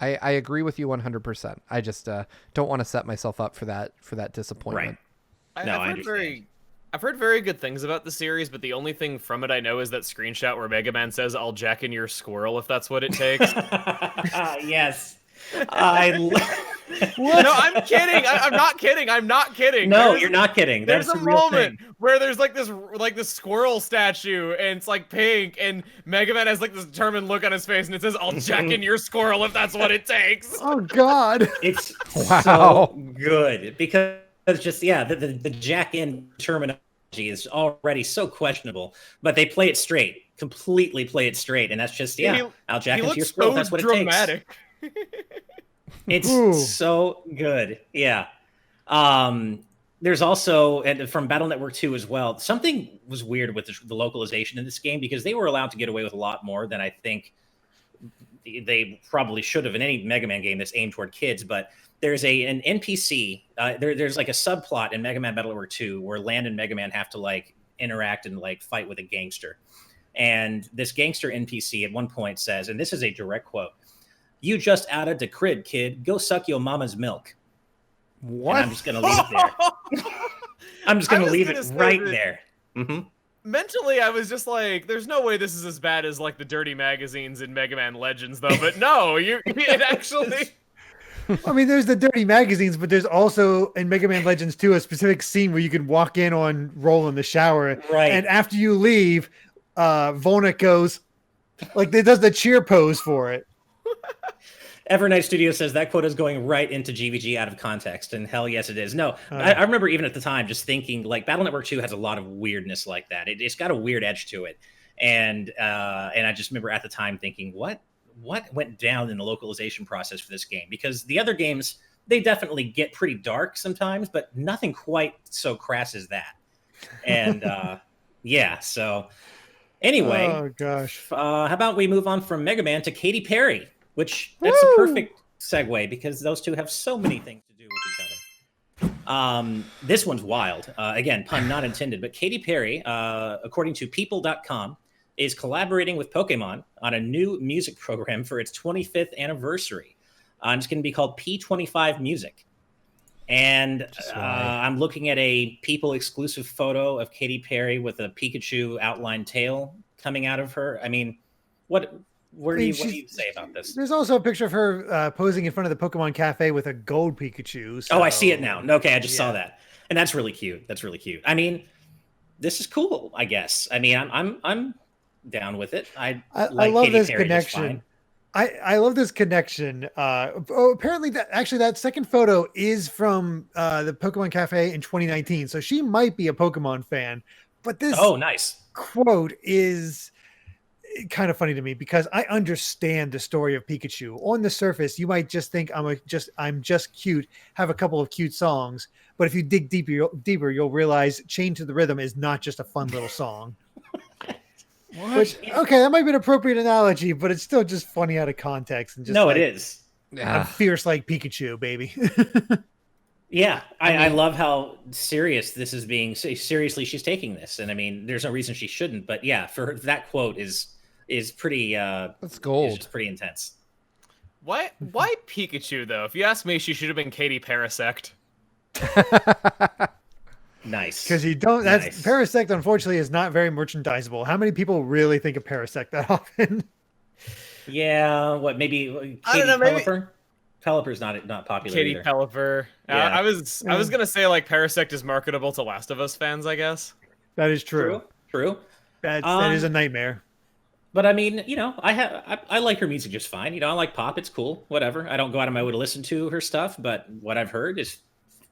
I agree with you 100%. I just don't want to set myself up for that disappointment. Right. I've heard very good things about the series, but the only thing from it I know is that screenshot where Mega Man says, "I'll jack in your squirrel if that's what it takes." Yes. No, I'm kidding. I'm not kidding. I'm not kidding. No, you're not kidding. There's a moment where there's like this squirrel statue, and it's like pink, and Mega Man has like this determined look on his face, and it says, "I'll jack in your squirrel if that's what it takes." Oh God, it's so good because just the jack in terminology is already so questionable, but they play it straight, completely play it straight, and that's just I'll jack into your squirrel. That's what dramatic. It takes. It's so good. Yeah. There's also, and from Battle Network 2 as well, something was weird with the localization in this game, because they were allowed to get away with a lot more than I think they probably should have in any Mega Man game that's aimed toward kids. But there's an NPC, there's like a subplot in Mega Man Battle Network 2 where Land and Mega Man have to like interact and like fight with a gangster. And this gangster NPC at one point says, and this is a direct quote, "You just outed the crib, kid. Go suck your mama's milk." What? And I'm just going to leave it there. I'm just going to leave it right there. Mm-hmm. Mentally, I was just like, there's no way this is as bad as like the dirty magazines in Mega Man Legends, though. But no, it actually... I mean, there's the dirty magazines, but there's also in Mega Man Legends 2 a specific scene where you can walk in on Roll in the shower. Right. And after you leave, Volnik goes, like, it does the cheer pose for it. Evernight Studio says that quote is going right into GVG out of context, and hell yes it is. No, I remember even at the time just thinking, like, Battle Network 2 has a lot of weirdness like that. It's got a weird edge to it, and I just remember at the time thinking, what went down in the localization process for this game? Because the other games, they definitely get pretty dark sometimes, but nothing quite so crass as that. And so anyway, oh gosh, how about we move on from Mega Man to Katy Perry? Which that's a perfect segue because those two have so many things to do with each other. This one's wild. Again, pun not intended, but Katy Perry, according to people.com, is collaborating with Pokemon on a new music program for its 25th anniversary. It's going to be called P25 Music. And I'm looking at a People exclusive photo of Katy Perry with a Pikachu outlined tail coming out of her. I mean, what do you say about this? There's also a picture of her posing in front of the Pokemon Cafe with a gold Pikachu. So... Oh, I see it now. Okay, I just saw that, and that's really cute. I mean, this is cool, I guess. I mean, I'm down with it. I love Katy this Perry connection. I love this connection. Apparently, that second photo is from the Pokemon Cafe in 2019, so she might be a Pokemon fan. But this nice quote is kind of funny to me because I understand the story of Pikachu. On the surface, you might just think I'm just cute, have a couple of cute songs, but if you dig deeper, you'll realize "Chained to the Rhythm" is not just a fun little song. Which, okay, that might be an appropriate analogy, but it's still just funny out of context. And just it is. I'm fierce like Pikachu, baby. Yeah, I love how serious this is being. Seriously, she's taking this, and I mean, there's no reason she shouldn't. But yeah, for her, that quote is pretty. That's gold. It's pretty intense. Why Pikachu though? If you ask me, she should have been Katy Parasect. Nice. Because you don't. That's Parasect. Unfortunately, is not very merchandisable. How many people really think of Parasect that often? Yeah. What? Maybe I don't know. Maybe Pelipper's not popular. Katy either. Pelipper. Yeah. I was gonna say like Parasect is marketable to Last of Us fans, I guess. That is true. That is a nightmare. But I mean, I like her music just fine. I like pop. It's cool. Whatever. I don't go out of my way to listen to her stuff, but what I've heard is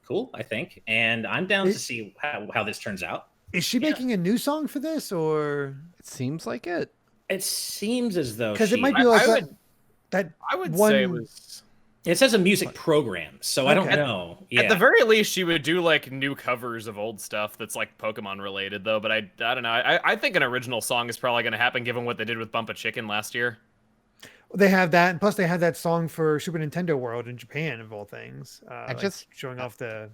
cool, I think. And I'm down to see how this turns out. Is she making a new song for this, or? It seems like it. It seems as though because it might be like I would say it was. It says a music program, so I don't know. At the very least, she would do like new covers of old stuff that's like Pokemon related, though. But I don't know. I think an original song is probably going to happen, given what they did with Bump a Chicken last year. They have that, and plus they had that song for Super Nintendo World in Japan, of all things. Just showing off the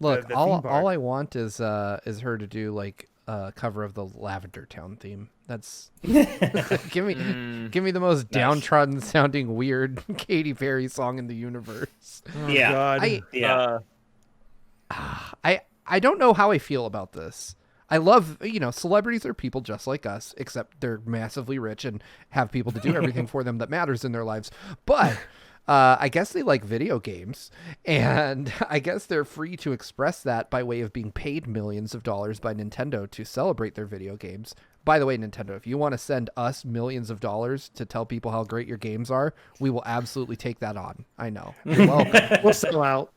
look. the all I want is her to do like a cover of the Lavender Town theme. That's give me the most downtrodden sounding weird Katy Perry song in the universe. Oh, God. I don't know how I feel about this. I love, celebrities are people just like us, except they're massively rich and have people to do everything for them that matters in their lives. But I guess they like video games, and I guess they're free to express that by way of being paid millions of dollars by Nintendo to celebrate their video games. By the way, Nintendo, if you want to send us millions of dollars to tell people how great your games are, we will absolutely take that on. I know. You're welcome. We'll sell out.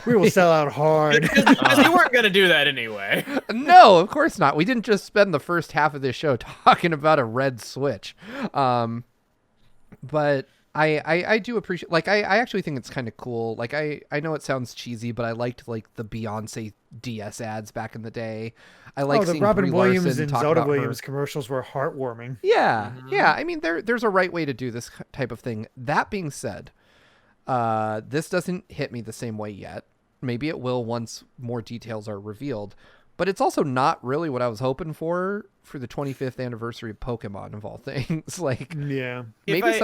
We will sell out hard. Because you weren't going to do that anyway. No, of course not. We didn't just spend the first half of this show talking about a red Switch. But I do appreciate, like, I actually think it's kind of cool. Like, I know it sounds cheesy, but I liked, like, the Beyonce DS ads back in the day. I like seeing the Robin Brie Williams Larson and talk Zelda about Williams her. commercials were heartwarming. Yeah, yeah. I mean, there's a right way to do this type of thing. That being said, this doesn't hit me the same way yet. Maybe it will once more details are revealed. But it's also not really what I was hoping for the 25th anniversary of Pokemon, of all things. Like, yeah. If I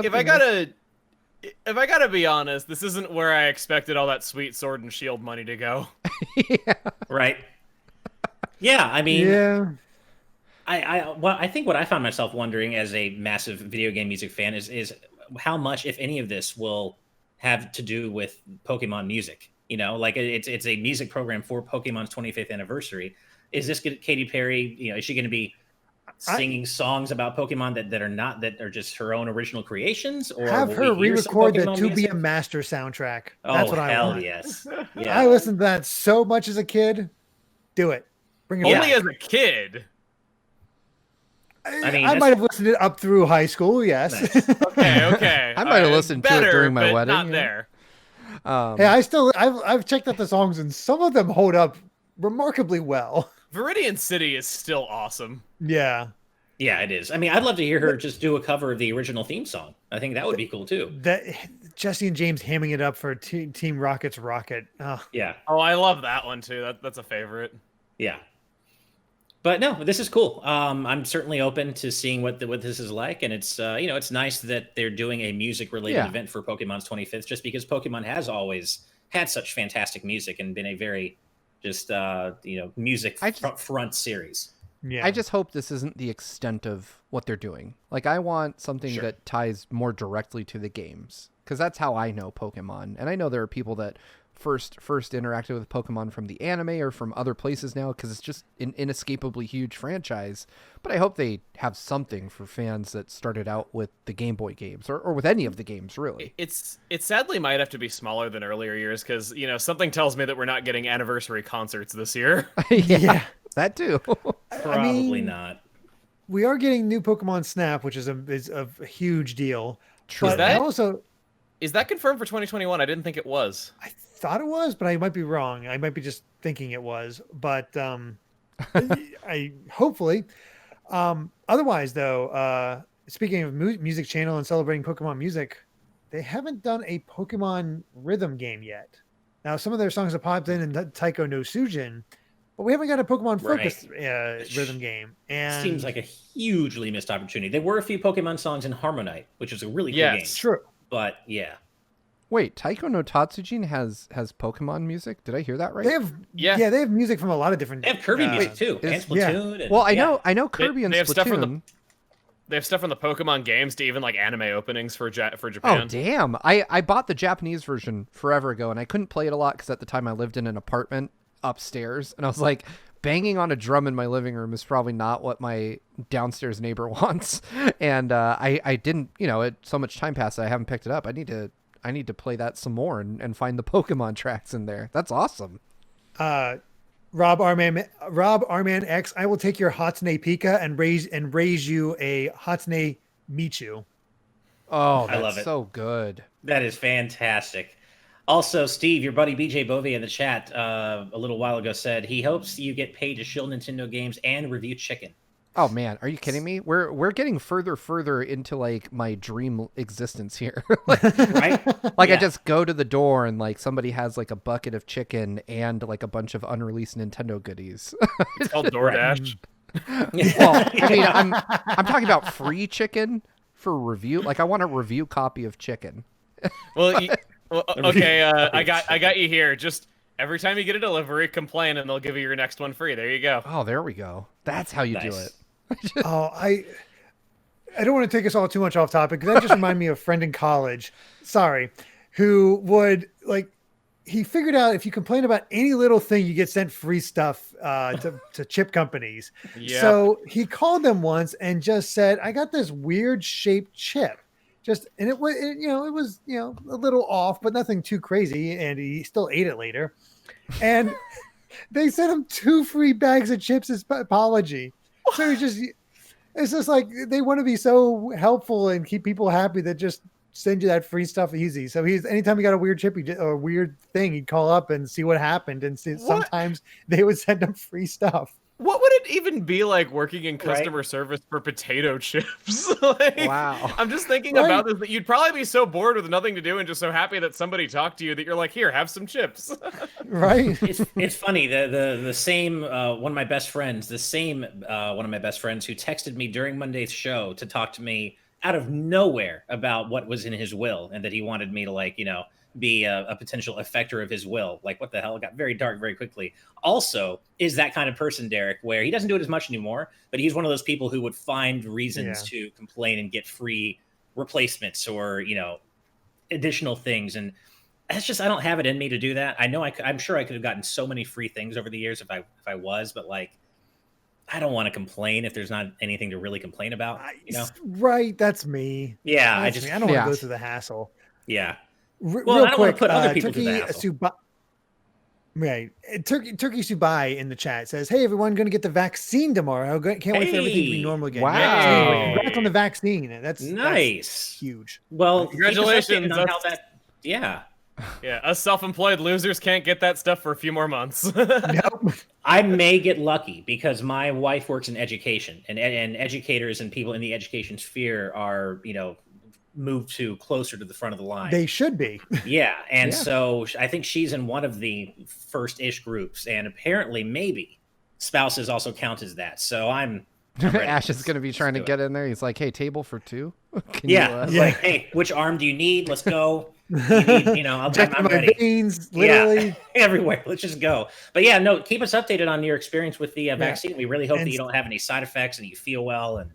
gotta be honest, this isn't where I expected all that sweet Sword and Shield money to go. Yeah. Right. Yeah, I mean, yeah. I think what I found myself wondering as a massive video game music fan is how much, if any of this, will have to do with Pokemon music. Like it's a music program for Pokemon's 25th anniversary. Is this Katy Perry? Is she going to be singing songs about Pokemon that are just her own original creations, or have her re-record the To Be a Master soundtrack? That's what I want. Yes. Yeah. I listened to that so much as a kid. Do it. Bring it Only as a kid. I mean, I might have listened to it up through high school. Yes. Nice. Okay. I might have listened to it during my wedding. Not there. Hey, I've checked out the songs, and some of them hold up remarkably well. Viridian City is still awesome. Yeah. Yeah, it is. I mean, I'd love to hear her just do a cover of the original theme song. I think that would be cool too. That Jesse and James hamming it up for Team Rocket's Rocket. Oh. Yeah. Oh, I love that one too. That's a favorite. Yeah. But no, this is cool. I'm certainly open to seeing what this is like, and it's it's nice that they're doing a music related event for Pokemon's 25th, just because Pokemon has always had such fantastic music and been a very just music front series. Yeah. I just hope this isn't the extent of what they're doing. Like, I want something that ties more directly to the games, because that's how I know Pokemon, and I know there are people that first interacted with Pokemon from the anime or from other places now, because it's just an inescapably huge franchise. But I hope they have something for fans that started out with the Game Boy games, or with any of the games, really. It sadly might have to be smaller than earlier years, because something tells me that we're not getting anniversary concerts this year. Yeah, that too. Probably not. We are getting new Pokemon Snap, which is a huge deal. True. But is that confirmed for 2021? I didn't think it was. I thought it was, but I might be wrong. I might be just thinking it was, but I hopefully. Otherwise, though, speaking of music channel and celebrating Pokemon music, they haven't done a Pokemon rhythm game yet. Now, some of their songs have popped in Taiko no Sujin, but we haven't got a Pokemon focused rhythm game. And seems like a hugely missed opportunity. There were a few Pokemon songs in Harmonite, which is a really cool game. It's true. But yeah. Wait, Taiko no Tatsujin has Pokemon music? Did I hear that right? They have they have music from a lot of different. They have Kirby music too, and Splatoon. And, well, I know Kirby and they have Splatoon. They have stuff from the Pokemon games to even like anime openings for Japan. Oh damn! I bought the Japanese version forever ago, and I couldn't play it a lot because at the time I lived in an apartment upstairs, and I was like, banging on a drum in my living room is probably not what my downstairs neighbor wants. And I didn't, so much time passed, I haven't picked it up. I need to play that some more and find the Pokemon tracks in there. That's awesome. Rob Arman X, I will take your Hatsune Pika and raise you a Hatsune Michu. Oh, I love that's it. so good. That is fantastic. Also, Steve, your buddy BJ Bovey in the chat a little while ago said he hopes you get paid to shill Nintendo games and review chicken. Oh man, are you kidding me? We're getting further into like my dream existence here. Right? Like I just go to the door and like somebody has like a bucket of chicken and like a bunch of unreleased Nintendo goodies. It's called DoorDash. Well, I mean, I'm talking about free chicken for review. Like I want a review copy of chicken. Well, okay. I got you here. Just every time you get a delivery, complain, and they'll give you your next one free. There you go. Oh, there we go. That's how you do it. Oh, I don't want to take us all too much off topic because that just reminded me of a friend in college. Sorry, who would like. He figured out if you complain about any little thing, you get sent free stuff to chip companies. Yep. So he called them once and just said, "I got this weird shaped chip." And it was, it was, a little off, but nothing too crazy. And he still ate it later. And they sent him 2 free bags of chips as apology. So it's just like they want to be so helpful and keep people happy that just send you that free stuff easy. So anytime he got a weird chip or a weird thing, he'd call up and see what happened. And sometimes they would send him free stuff. What would it even be like working in customer service for potato chips? Wow. I'm just thinking about this, that you'd probably be so bored with nothing to do and just so happy that somebody talked to you that you're like, here, have some chips. Right. It's funny. The same one of my best friends, who texted me during Monday's show to talk to me out of nowhere about what was in his will and that he wanted me to be a potential effector of his will. Like, what the hell? It got very dark very quickly. Also, is that kind of person, Derrick, where he doesn't do it as much anymore, but he's one of those people who would find reasons to complain and get free replacements or, additional things. And that's just, I don't have it in me to do that. I know I'm sure I could have gotten so many free things over the years if I was, but like, I don't want to complain if there's not anything to really complain about, Right. That's me. Yeah. I don't want to go through the hassle. Yeah. Real I don't quick, want to put other people Turkey through the hassle. Right. Turkey Subai in the chat says, "Hey, everyone, going to get the vaccine tomorrow. Can't wait for everything to be normal again." Wow. Yeah, congrats on the vaccine. That's nice. That's huge. Well, Congratulations on how that, yeah. Yeah, us self-employed losers can't get that stuff for a few more months. Nope. I may get lucky because my wife works in education, and educators and people in the education sphere are, moved to closer to the front of the line. They should be. Yeah. And so I think she's in one of the first-ish groups, and apparently maybe spouses also count as that. So I'm ready. Ash is going to be trying to get in there. He's like, hey, table for 2? Can yeah. you, Like, hey, which arm do you need? Let's go. I'm my ready. veins, literally. Yeah, everywhere. Let's just go. But yeah, no, keep us updated on your experience with the vaccine. We really hope that you don't have any side effects and you feel well. And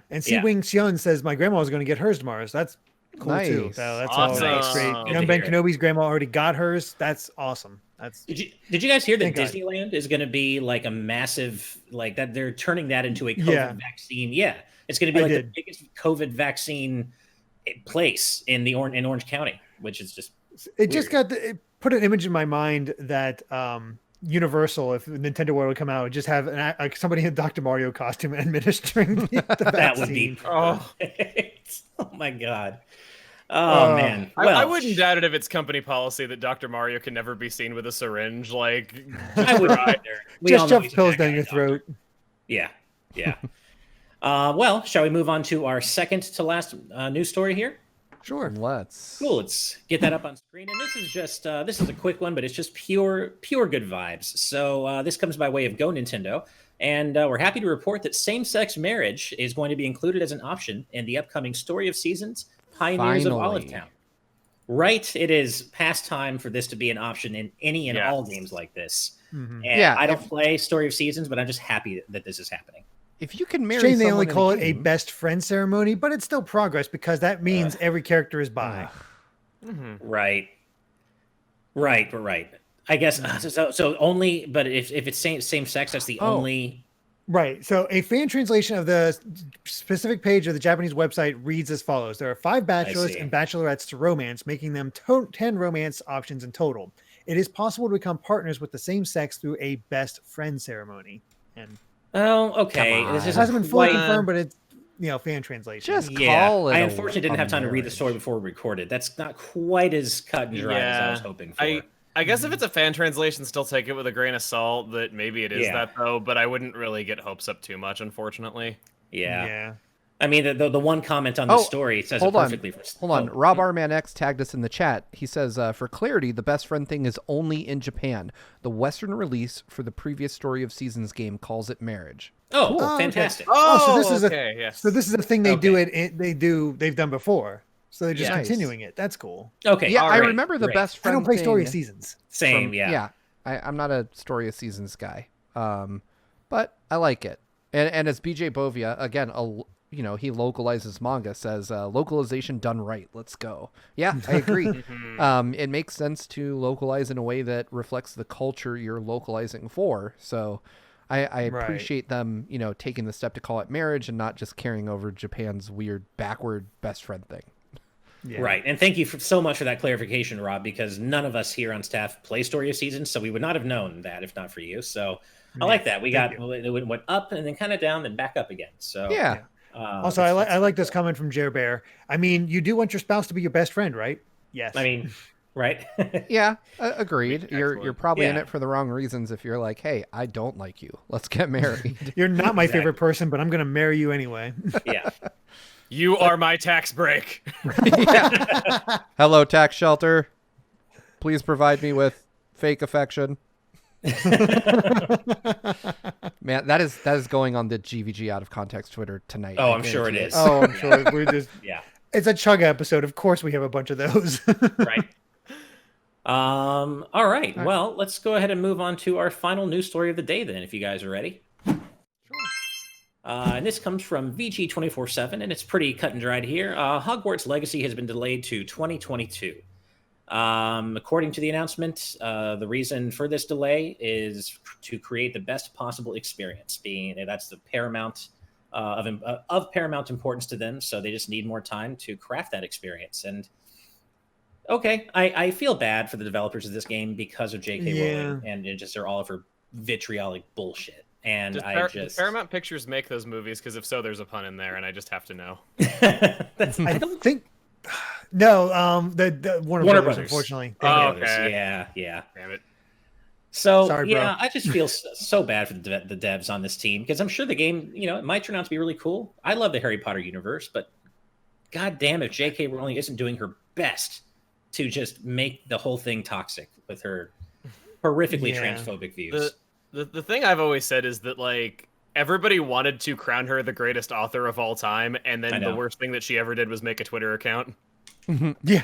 and Wing Xion says my grandma was going to get hers tomorrow. So that's cool too. So that's all great. Young Ben Kenobi's grandma already got hers. That's awesome. Did you guys hear that Disneyland is going to be like a massive, like that they're turning that into a COVID vaccine? Yeah, it's going to be like the biggest COVID vaccine place in Orange County, which is just it just it put an image in my mind that Universal, if Nintendo World would come out, would just have somebody in a Dr. Mario costume administering the vaccine. That would be perfect. Oh my god. Oh man. Well, I wouldn't doubt it if it's company policy that Dr. Mario can never be seen with a syringe. Like, I would either. Just shove pills down your throat. Yeah. Yeah. Well, shall we move on to our second to last news story here? Sure. Let's. Cool. Let's get that up on screen. And this is just this is a quick one, but it's just pure good vibes. So this comes by way of Go Nintendo, and we're happy to report that same-sex marriage is going to be included as an option in the upcoming Story of Seasons Pioneers of Olive Town. Right. It is past time for this to be an option in any and all games like this. Mm-hmm. And I don't play Story of Seasons, but I'm just happy that this is happening. If you can marry Shame they only someone call in it a best friend ceremony, but it's still progress because that means every character is bi. Right. I guess so only, but if it's same sex, that's the only. Right. So a fan translation of the specific page of the Japanese website reads as follows. There are 5 bachelors and bachelorettes to romance, making them 10 romance options in total. It is possible to become partners with the same sex through a best friend ceremony. And oh, okay. This hasn't been fully confirmed, but fan translation. Just call it. I unfortunately didn't have time to read the story before we recorded. That's not quite as cut and dry as I was hoping for. I guess if it's a fan translation, still take it with a grain of salt that maybe it is that though, but I wouldn't really get hopes up too much, unfortunately. Yeah. I mean, the one comment on the story says it perfectly. Hold on. Rob Rman X tagged us in the chat. He says, for clarity, the best friend thing is only in Japan. The Western release for the previous Story of Seasons game calls it marriage. Oh, fantastic. Okay. So this is so this is a thing they've done before. So they're just continuing it. That's cool. Okay. Yeah, I remember the best friend. I don't play Story of Seasons. Same, Yeah. I'm not a Story of Seasons guy. But I like it. And as BJ Bovia, again, he localizes manga, says localization done right. Let's go. Yeah, I agree. It makes sense to localize in a way that reflects the culture you're localizing for. So I appreciate them, taking the step to call it marriage and not just carrying over Japan's weird backward best friend thing. Yeah. Right. And thank you so much for that clarification, Rob, because none of us here on staff play Story of Seasons, so we would not have known that if not for you. So I like that. It went up and then kind of down, then back up again. So yeah. Also, I like this comment from Jer Bear. I mean, you do want your spouse to be your best friend, right? Yes. I mean, right? Yeah, agreed. You're probably in it for the wrong reasons if you're like, hey, I don't like you. Let's get married. You're not my favorite person, but I'm going to marry you anyway. Yeah. You are my tax break. Hello, tax shelter. Please provide me with fake affection. Man, that is going on the GVG out of context Twitter tonight. Oh, I'm sure it is. Oh, I'm sure we're just yeah. It's a Chugga episode. Of course, we have a bunch of those. Right. All right. Well, let's go ahead and move on to our final news story of the day then, if you guys are ready. And this comes from VG247, and it's pretty cut and dried here. Hogwarts Legacy has been delayed to 2022. According to the announcement, the reason for this delay is to create the best possible experience. That's the paramount of paramount importance to them. So they just need more time to craft that experience. And okay, I feel bad for the developers of this game because of J.K. Rowling and just they're all of her vitriolic bullshit. And Does Paramount Pictures make those movies? Because if so, there's a pun in there, and I just have to know. I don't think. No, the Warner Brothers, unfortunately. Oh, okay. Yeah. Damn it. So, sorry, bro. I just feel so bad for the devs on this team because I'm sure the game, it might turn out to be really cool. I love the Harry Potter universe, but god damn if J.K. Rowling isn't doing her best to just make the whole thing toxic with her horrifically transphobic views. The thing I've always said is that, like, everybody wanted to crown her the greatest author of all time, and then the worst thing that she ever did was make a Twitter account. Yeah.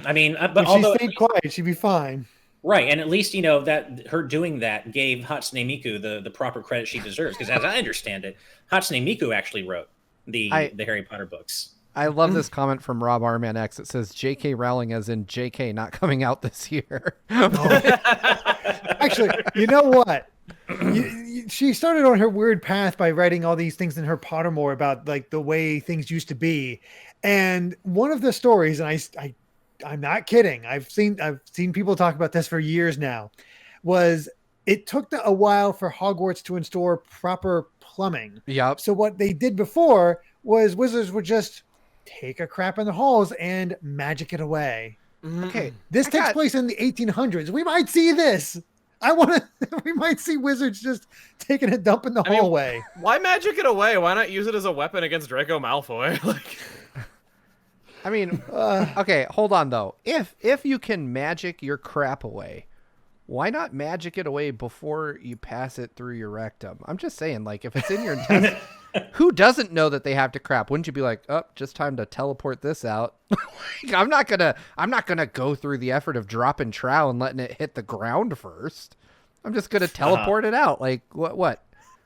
I mean, but if she stayed quiet, she'd be fine. Right, and at least that her doing that gave Hatsune Miku the proper credit she deserves. Because as I understand it, Hatsune Miku actually wrote the Harry Potter books. I love this comment from Rob Rman X. It says J.K. Rowling as in J.K. not coming out this year. Actually, you know what? She started on her weird path by writing all these things in her Pottermore about like the way things used to be, and one of the stories, and I'm not kidding. I've seen people talk about this for years now. Was it took a while for Hogwarts to install proper plumbing? Yep. So what they did before was wizards would just take a crap in the halls and magic it away. Okay, this takes place in the 1800s. We might see this. We might see wizards just taking a dump in the hallway. Why magic it away? Why not use it as a weapon against Draco Malfoy? Okay, hold on though. If you can magic your crap away, why not magic it away before you pass it through your rectum? I'm just saying, like, if it's in your intestine, who doesn't know that they have to crap? Wouldn't you be like, oh, just time to teleport this out? I'm not gonna go through the effort of dropping trowel and letting it hit the ground first. I'm just gonna teleport it out. Like what?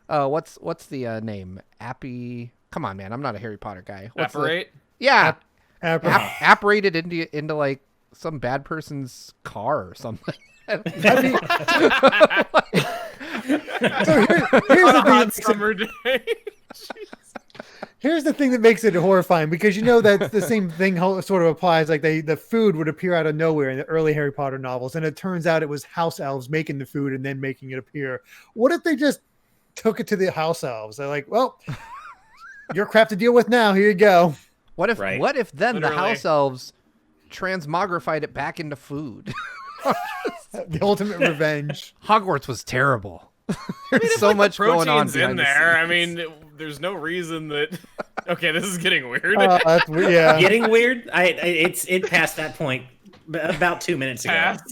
What's the name? Appy? Come on, man. I'm not a Harry Potter guy. Apparate? Yeah. Apparated into like some bad person's car or something. So here's the hot summer day. Here's the thing that makes it horrifying, because that the same thing sort of applies. Like the food would appear out of nowhere in the early Harry Potter novels, and it turns out it was house elves making the food and then making it appear. What if they just took it to the house elves? They're like, well, your crap to deal with now. Here you go. What if then Literally. the house elves transmogrified it back into food? The ultimate revenge. Hogwarts was terrible. There's if, so like, much the going on protein's behind in the there. I scenes. mean, there's no reason that. Okay, this is getting weird. That's weird. Yeah. Getting weird. It passed that point about 2 minutes ago. Past.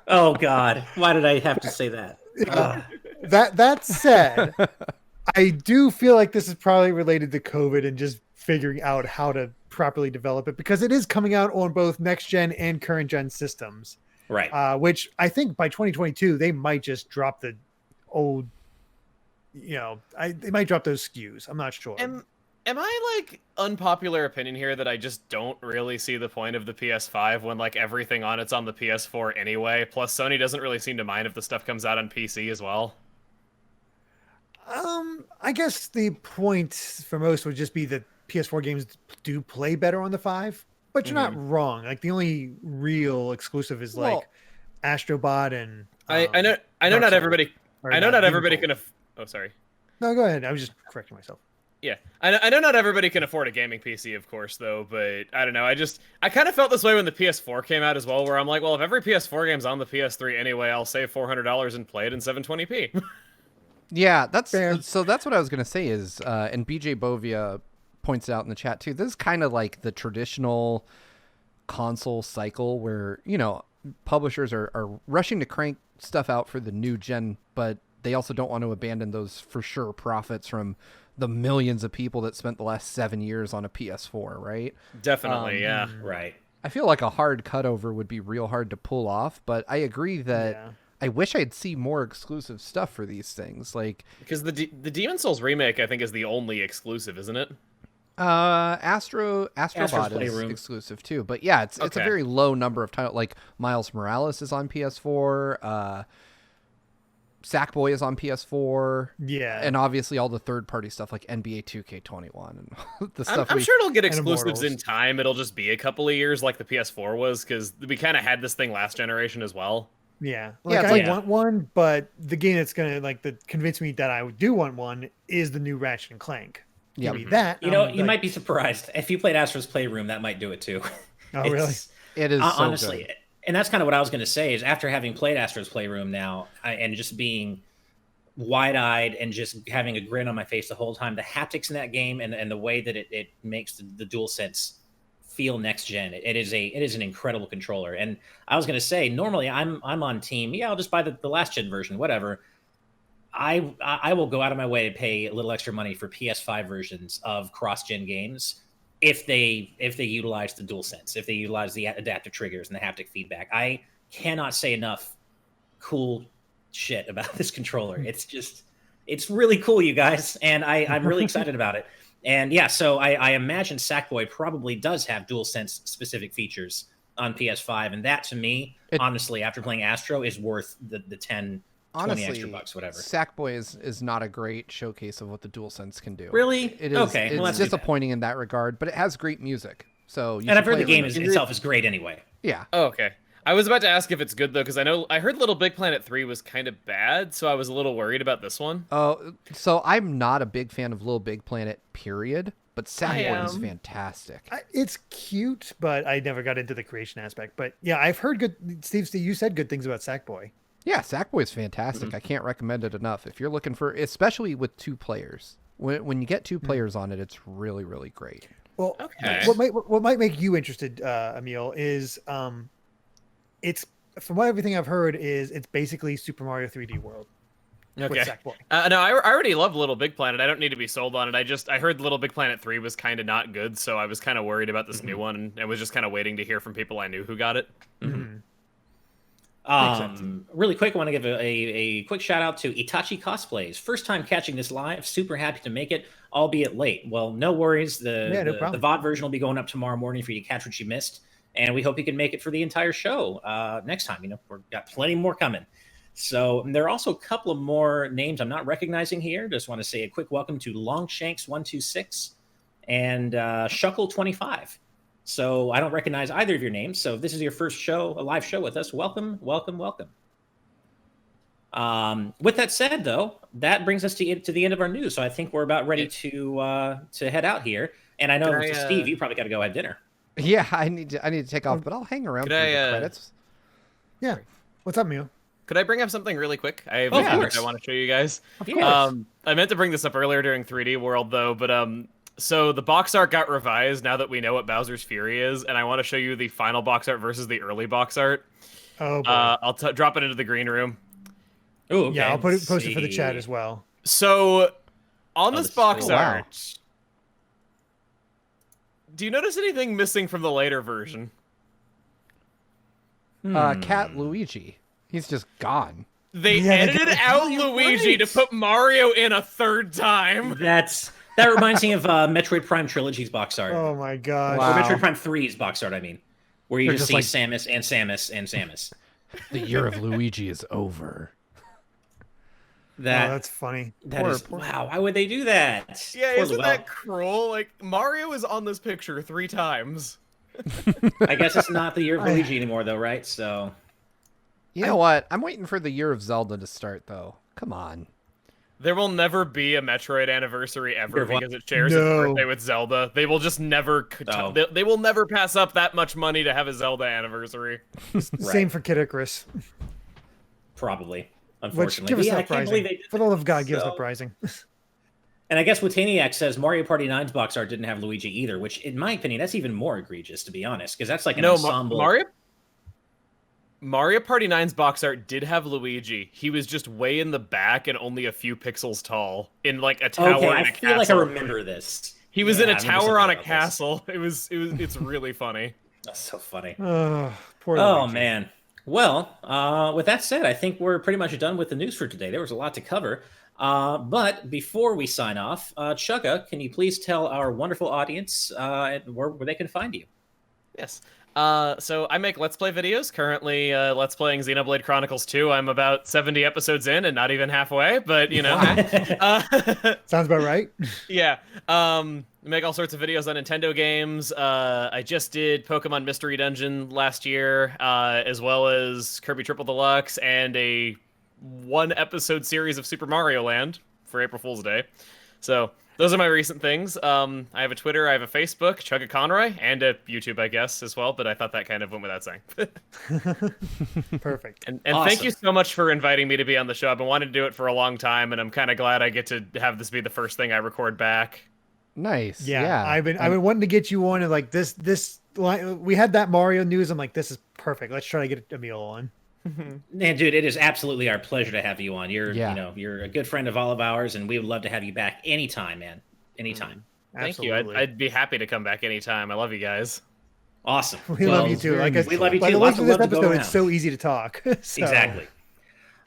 Oh God, why did I have to say that? That said, I do feel like this is probably related to COVID and just figuring out how to properly develop it, because it is coming out on both next gen and current gen systems. Right. Which I think by 2022 they might just drop the old. They might drop those SKUs. I'm not sure. Am I like unpopular opinion here that I just don't really see the point of the PS5 when like everything on it's on the PS4 anyway? Plus, Sony doesn't really seem to mind if the stuff comes out on PC as well. I guess the point for most would just be that PS4 games do play better on the 5, but you're not wrong. Like the only real exclusive is like Astrobot and I know not everybody. I know not everybody can. Oh, sorry. No, go ahead. I was just correcting myself. Yeah, I know not everybody can afford a gaming PC, of course, though, but I don't know. I kind of felt this way when the PS4 came out as well, where I'm like, well, if every PS4 game's on the PS3 anyway, I'll save $400 and play it in 720p. Yeah, that's Fair. so. That's what I was gonna say is, and BJ Bovia points it out in the chat too. This is kind of like the traditional console cycle where publishers are rushing to crank stuff out for the new gen, but they also don't want to abandon those for sure profits from the millions of people that spent the last 7 years on a PS4, right? Definitely, yeah. Right. I feel like a hard cutover would be real hard to pull off, but I agree that I wish I'd see more exclusive stuff for these things. Like, because the Demon Souls remake, I think, is the only exclusive, isn't it? Astrobot is Playroom. exclusive too, but yeah, it's a very low number of titles. Like Miles Morales is on PS4. Sackboy is on PS4. Yeah. And obviously all the third-party stuff like NBA 2K21 and the stuff. I'm sure it'll get exclusives Immortals. in time. It'll just be a couple of years like the PS4 was, because we kind of had this thing last generation as well. Yeah. Yeah, Like, it's I want one, but the game that's going to convince me that I do want one is the new Ratchet and Clank. Yeah. Give me that. You might be surprised. If you played Astro's Playroom, that might do it too. Oh, really? It is so honestly, good. And that's kind of what I was going to say is after having played Astro's Playroom now and just being wide-eyed and just having a grin on my face the whole time, the haptics in that game and the way that it makes the DualSense feel next gen, it is an incredible controller. And I was going to say, normally I'm on team, I'll just buy the last gen version, whatever. I will go out of my way to pay a little extra money for PS5 versions of cross-gen games if they utilize the DualSense, if they utilize the adaptive triggers and the haptic feedback. I cannot say enough cool shit about this controller. It's really cool, you guys, and I'm really excited about it. And yeah, so I imagine Sackboy probably does have DualSense specific features on PS5, and that to me, honestly, after playing Astro, is worth the 10, 20 extra bucks, whatever. Sackboy is not a great showcase of what the DualSense can do. Really? It is. Okay, It's well, disappointing in that regard, but it has great music. So and I've heard the game itself is great anyway. Yeah. Oh, okay. I was about to ask if it's good though, because I heard Little Big Planet 3 was kind of bad, so I was a little worried about this one. Oh, so I'm not a big fan of Little Big Planet, period. But Sackboy is fantastic. It's cute, but I never got into the creation aspect. But yeah, I've heard good. Steve, you said good things about Sackboy. Yeah, Sackboy is fantastic. I can't recommend it enough. If you're looking for, especially with two players, when you get two players on it, it's really, really great. Well, Okay. what might make you interested, Emil, is it's from everything I've heard is it's basically Super Mario 3D World. Okay. With Sackboy. No, I already love Little Big Planet. I don't need to be sold on it. I heard Little Big Planet 3 was kind of not good, so I was kind of worried about this new one, and I was just kind of waiting to hear from people I knew who got it. Really quick, I want to give a quick shout out to Itachi Cosplays. First time catching this live. Super happy to make it, albeit late. Well, no worries. No problem. The VOD version will be going up tomorrow morning for you to catch what you missed. And we hope you can make it for the entire show next time. We've got plenty more coming. So there are also a couple of more names I'm not recognizing here. Just want to say a quick welcome to Longshanks126 and Shuckle25. So I don't recognize either of your names. So if this is your first show, a live show with us, welcome, welcome, welcome. With that said, though, that brings us to the end of our news. So I think we're about ready to head out here. And I know, Steve, you probably got to go have dinner. Yeah, I need to take off, but I'll hang around for the credits. Yeah. What's up, Mew? Could I bring up something really quick? I have I want to show you guys. Of course. I meant to bring this up earlier during 3D World, though, but so the box art got revised now that we know what Bowser's Fury is, and I want to show you the final box art versus the early box art. Oh, boy. I'll drop it into the green room. Oh, okay. Yeah, I'll post it for the chat as well. So, on this box art, do you notice anything missing from the later version? Cat Luigi. He's just gone. They edited out Luigi to put Mario in a third time. That reminds me of Metroid Prime Trilogy's box art. Oh my god. Wow. Or Metroid Prime 3's box art, I mean. Where you just see Samus and Samus and Samus. The year of Luigi is over. That's funny. Wow, why would they do that? Yeah, isn't that cruel? Like, Mario is on this picture 3 times. I guess it's not the year of Luigi anymore, though, right? So, you know what? I'm waiting for the year of Zelda to start, though. Come on. There will never be a Metroid anniversary ever because it shares its birthday with Zelda. They will just never. They will never pass up that much money to have a Zelda anniversary. Same for Kid Icarus. Probably. Unfortunately, which give us Uprising. For the love of God, give us Uprising. And I guess Wataniac says Mario Party 9's box art didn't have Luigi either, which, in my opinion, that's even more egregious, to be honest, because that's like an ensemble. Mario Party 9's box art did have Luigi. He was just way in the back and only a few pixels tall in like a tower. Okay, I feel like I remember this. He was in a tower on a castle. It's really funny. That's so funny. Poor Luigi. Man. Well, with that said, I think we're pretty much done with the news for today. There was a lot to cover. But before we sign off, Chugga, can you please tell our wonderful audience where they can find you? Yes. So I make Let's Play videos, currently Let's Playing Xenoblade Chronicles 2. I'm about 70 episodes in and not even halfway, but, you know. Sounds about right. Yeah. I make all sorts of videos on Nintendo games. I just did Pokemon Mystery Dungeon last year, as well as Kirby Triple Deluxe, and a 1-episode series of Super Mario Land for April Fool's Day. So those are my recent things. I have a Twitter, I have a Facebook, Chuggaaconroy, and a YouTube, I guess, as well, but I thought that kind of went without saying. Perfect. And awesome. Thank you so much for inviting me to be on the show. I've been wanting to do it for a long time, and I'm kind of glad I get to have this be the first thing I record back. Nice. Yeah. I've been wanting to get you on, and like this we had that Mario news. I'm like, this is perfect. Let's try to get Emil on. Man, dude, it is absolutely our pleasure to have you on. You're a good friend of all of ours, and we would love to have you back anytime, man. Anytime. Thank you. I'd be happy to come back anytime. I love you guys. Awesome. We love you too. We love you too. By the way, through this episode, it's so easy to talk. So. Exactly.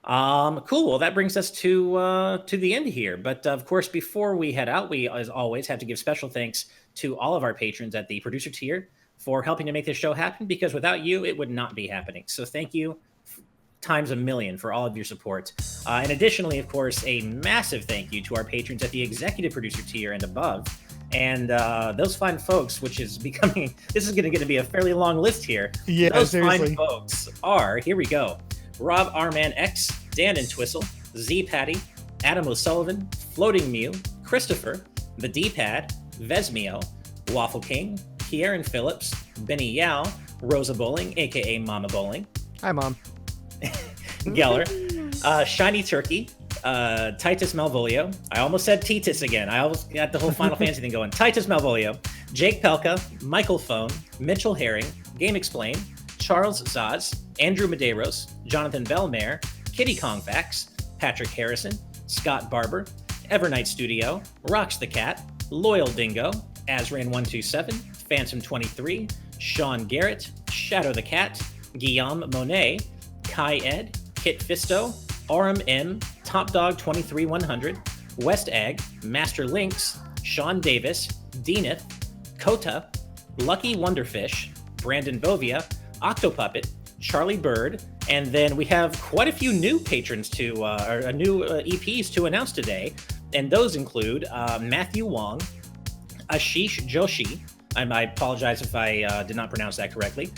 Cool. Well, that brings us to the end here. But of course, before we head out, we, as always, have to give special thanks to all of our patrons at the producer tier for helping to make this show happen, because without you, it would not be happening. So thank you times a million for all of your support. And additionally, of course, a massive thank you to our patrons at the executive producer tier and above. And those fine folks, which is becoming, this is going to be a fairly long list here. Yeah, those seriously. fine folks are, here we go, Rob Arman X, Dan and Twistle, Z Patty, Adam O'Sullivan, Floating Mew, Christopher, The D-Pad, Vesmio, Waffle King, Kieran Phillips, Benny Yao, Rosa Bowling, aka Mama Bowling. Hi, Mom. Geller, Shiny Turkey, Titus Malvolio. I almost said Titus again. I almost got the whole Final Fantasy thing going. Titus Malvolio, Jake Pelka, Michael Phone, Mitchell Herring, Game Explain, Charles Zaz, Andrew Medeiros, Jonathan Bellmare, Kitty Kongfax, Patrick Harrison, Scott Barber, Evernight Studio, Rocks the Cat, Loyal Dingo, Azran127, Phantom23, Sean Garrett, Shadow the Cat, Guillaume Monet, Kai Ed, Kit Fisto, Aurum M, Top Dog 23100, West Egg, Master Lynx, Sean Davis, Deaneth, Kota, Lucky Wonderfish, Brandon Bovia, Octopuppet, Charlie Bird, and then we have quite a few new patrons to, or new EPs to announce today, and those include Matthew Wong, Ashish Joshi, I apologize if I did not pronounce that correctly,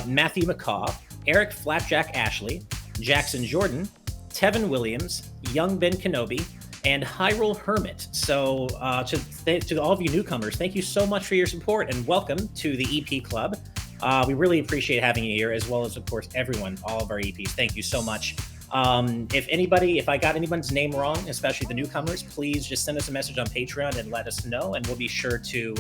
Matthew McCaw, Eric Flapjack Ashley, Jackson Jordan, Tevin Williams, Young Ben Kenobi, and Hyrule Hermit. So to all of you newcomers, thank you so much for your support and welcome to the EP Club. We really appreciate having you here, as well as, of course, everyone, all of our EPs. Thank you so much. If I got anyone's name wrong, especially the newcomers, please just send us a message on Patreon and let us know, and we'll be sure to,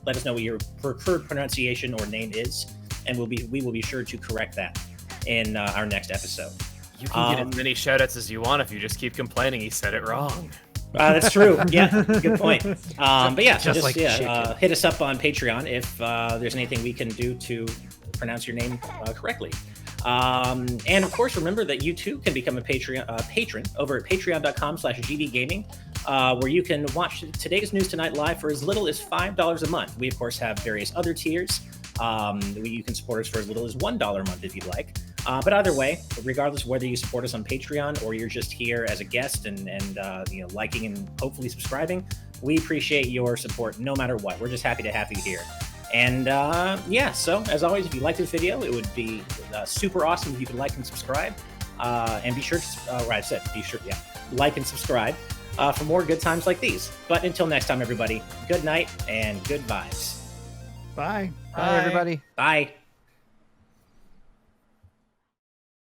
let us know what your preferred pronunciation or name is, and we will be sure to correct that in our next episode. You can get as many shoutouts as you want if you just keep complaining he said it wrong. That's true. Yeah, good point. But yeah, so just hit us up on Patreon if there's anything we can do to pronounce your name correctly. And of course, remember that you too can become a patron over at patreon.com/gbgaming, where you can watch today's news tonight live for as little as $5 a month. We of course have various other tiers. You can support us for as little as $1 a month if you'd like. But either way, regardless of whether you support us on Patreon or you're just here as a guest and liking and hopefully subscribing, we appreciate your support no matter what. We're just happy to have you here. And so as always, if you liked this video, it would be super awesome if you could like and subscribe. And be sure to, like and subscribe for more good times like these. But until next time, everybody, good night and good vibes. Bye. Bye, everybody. Bye.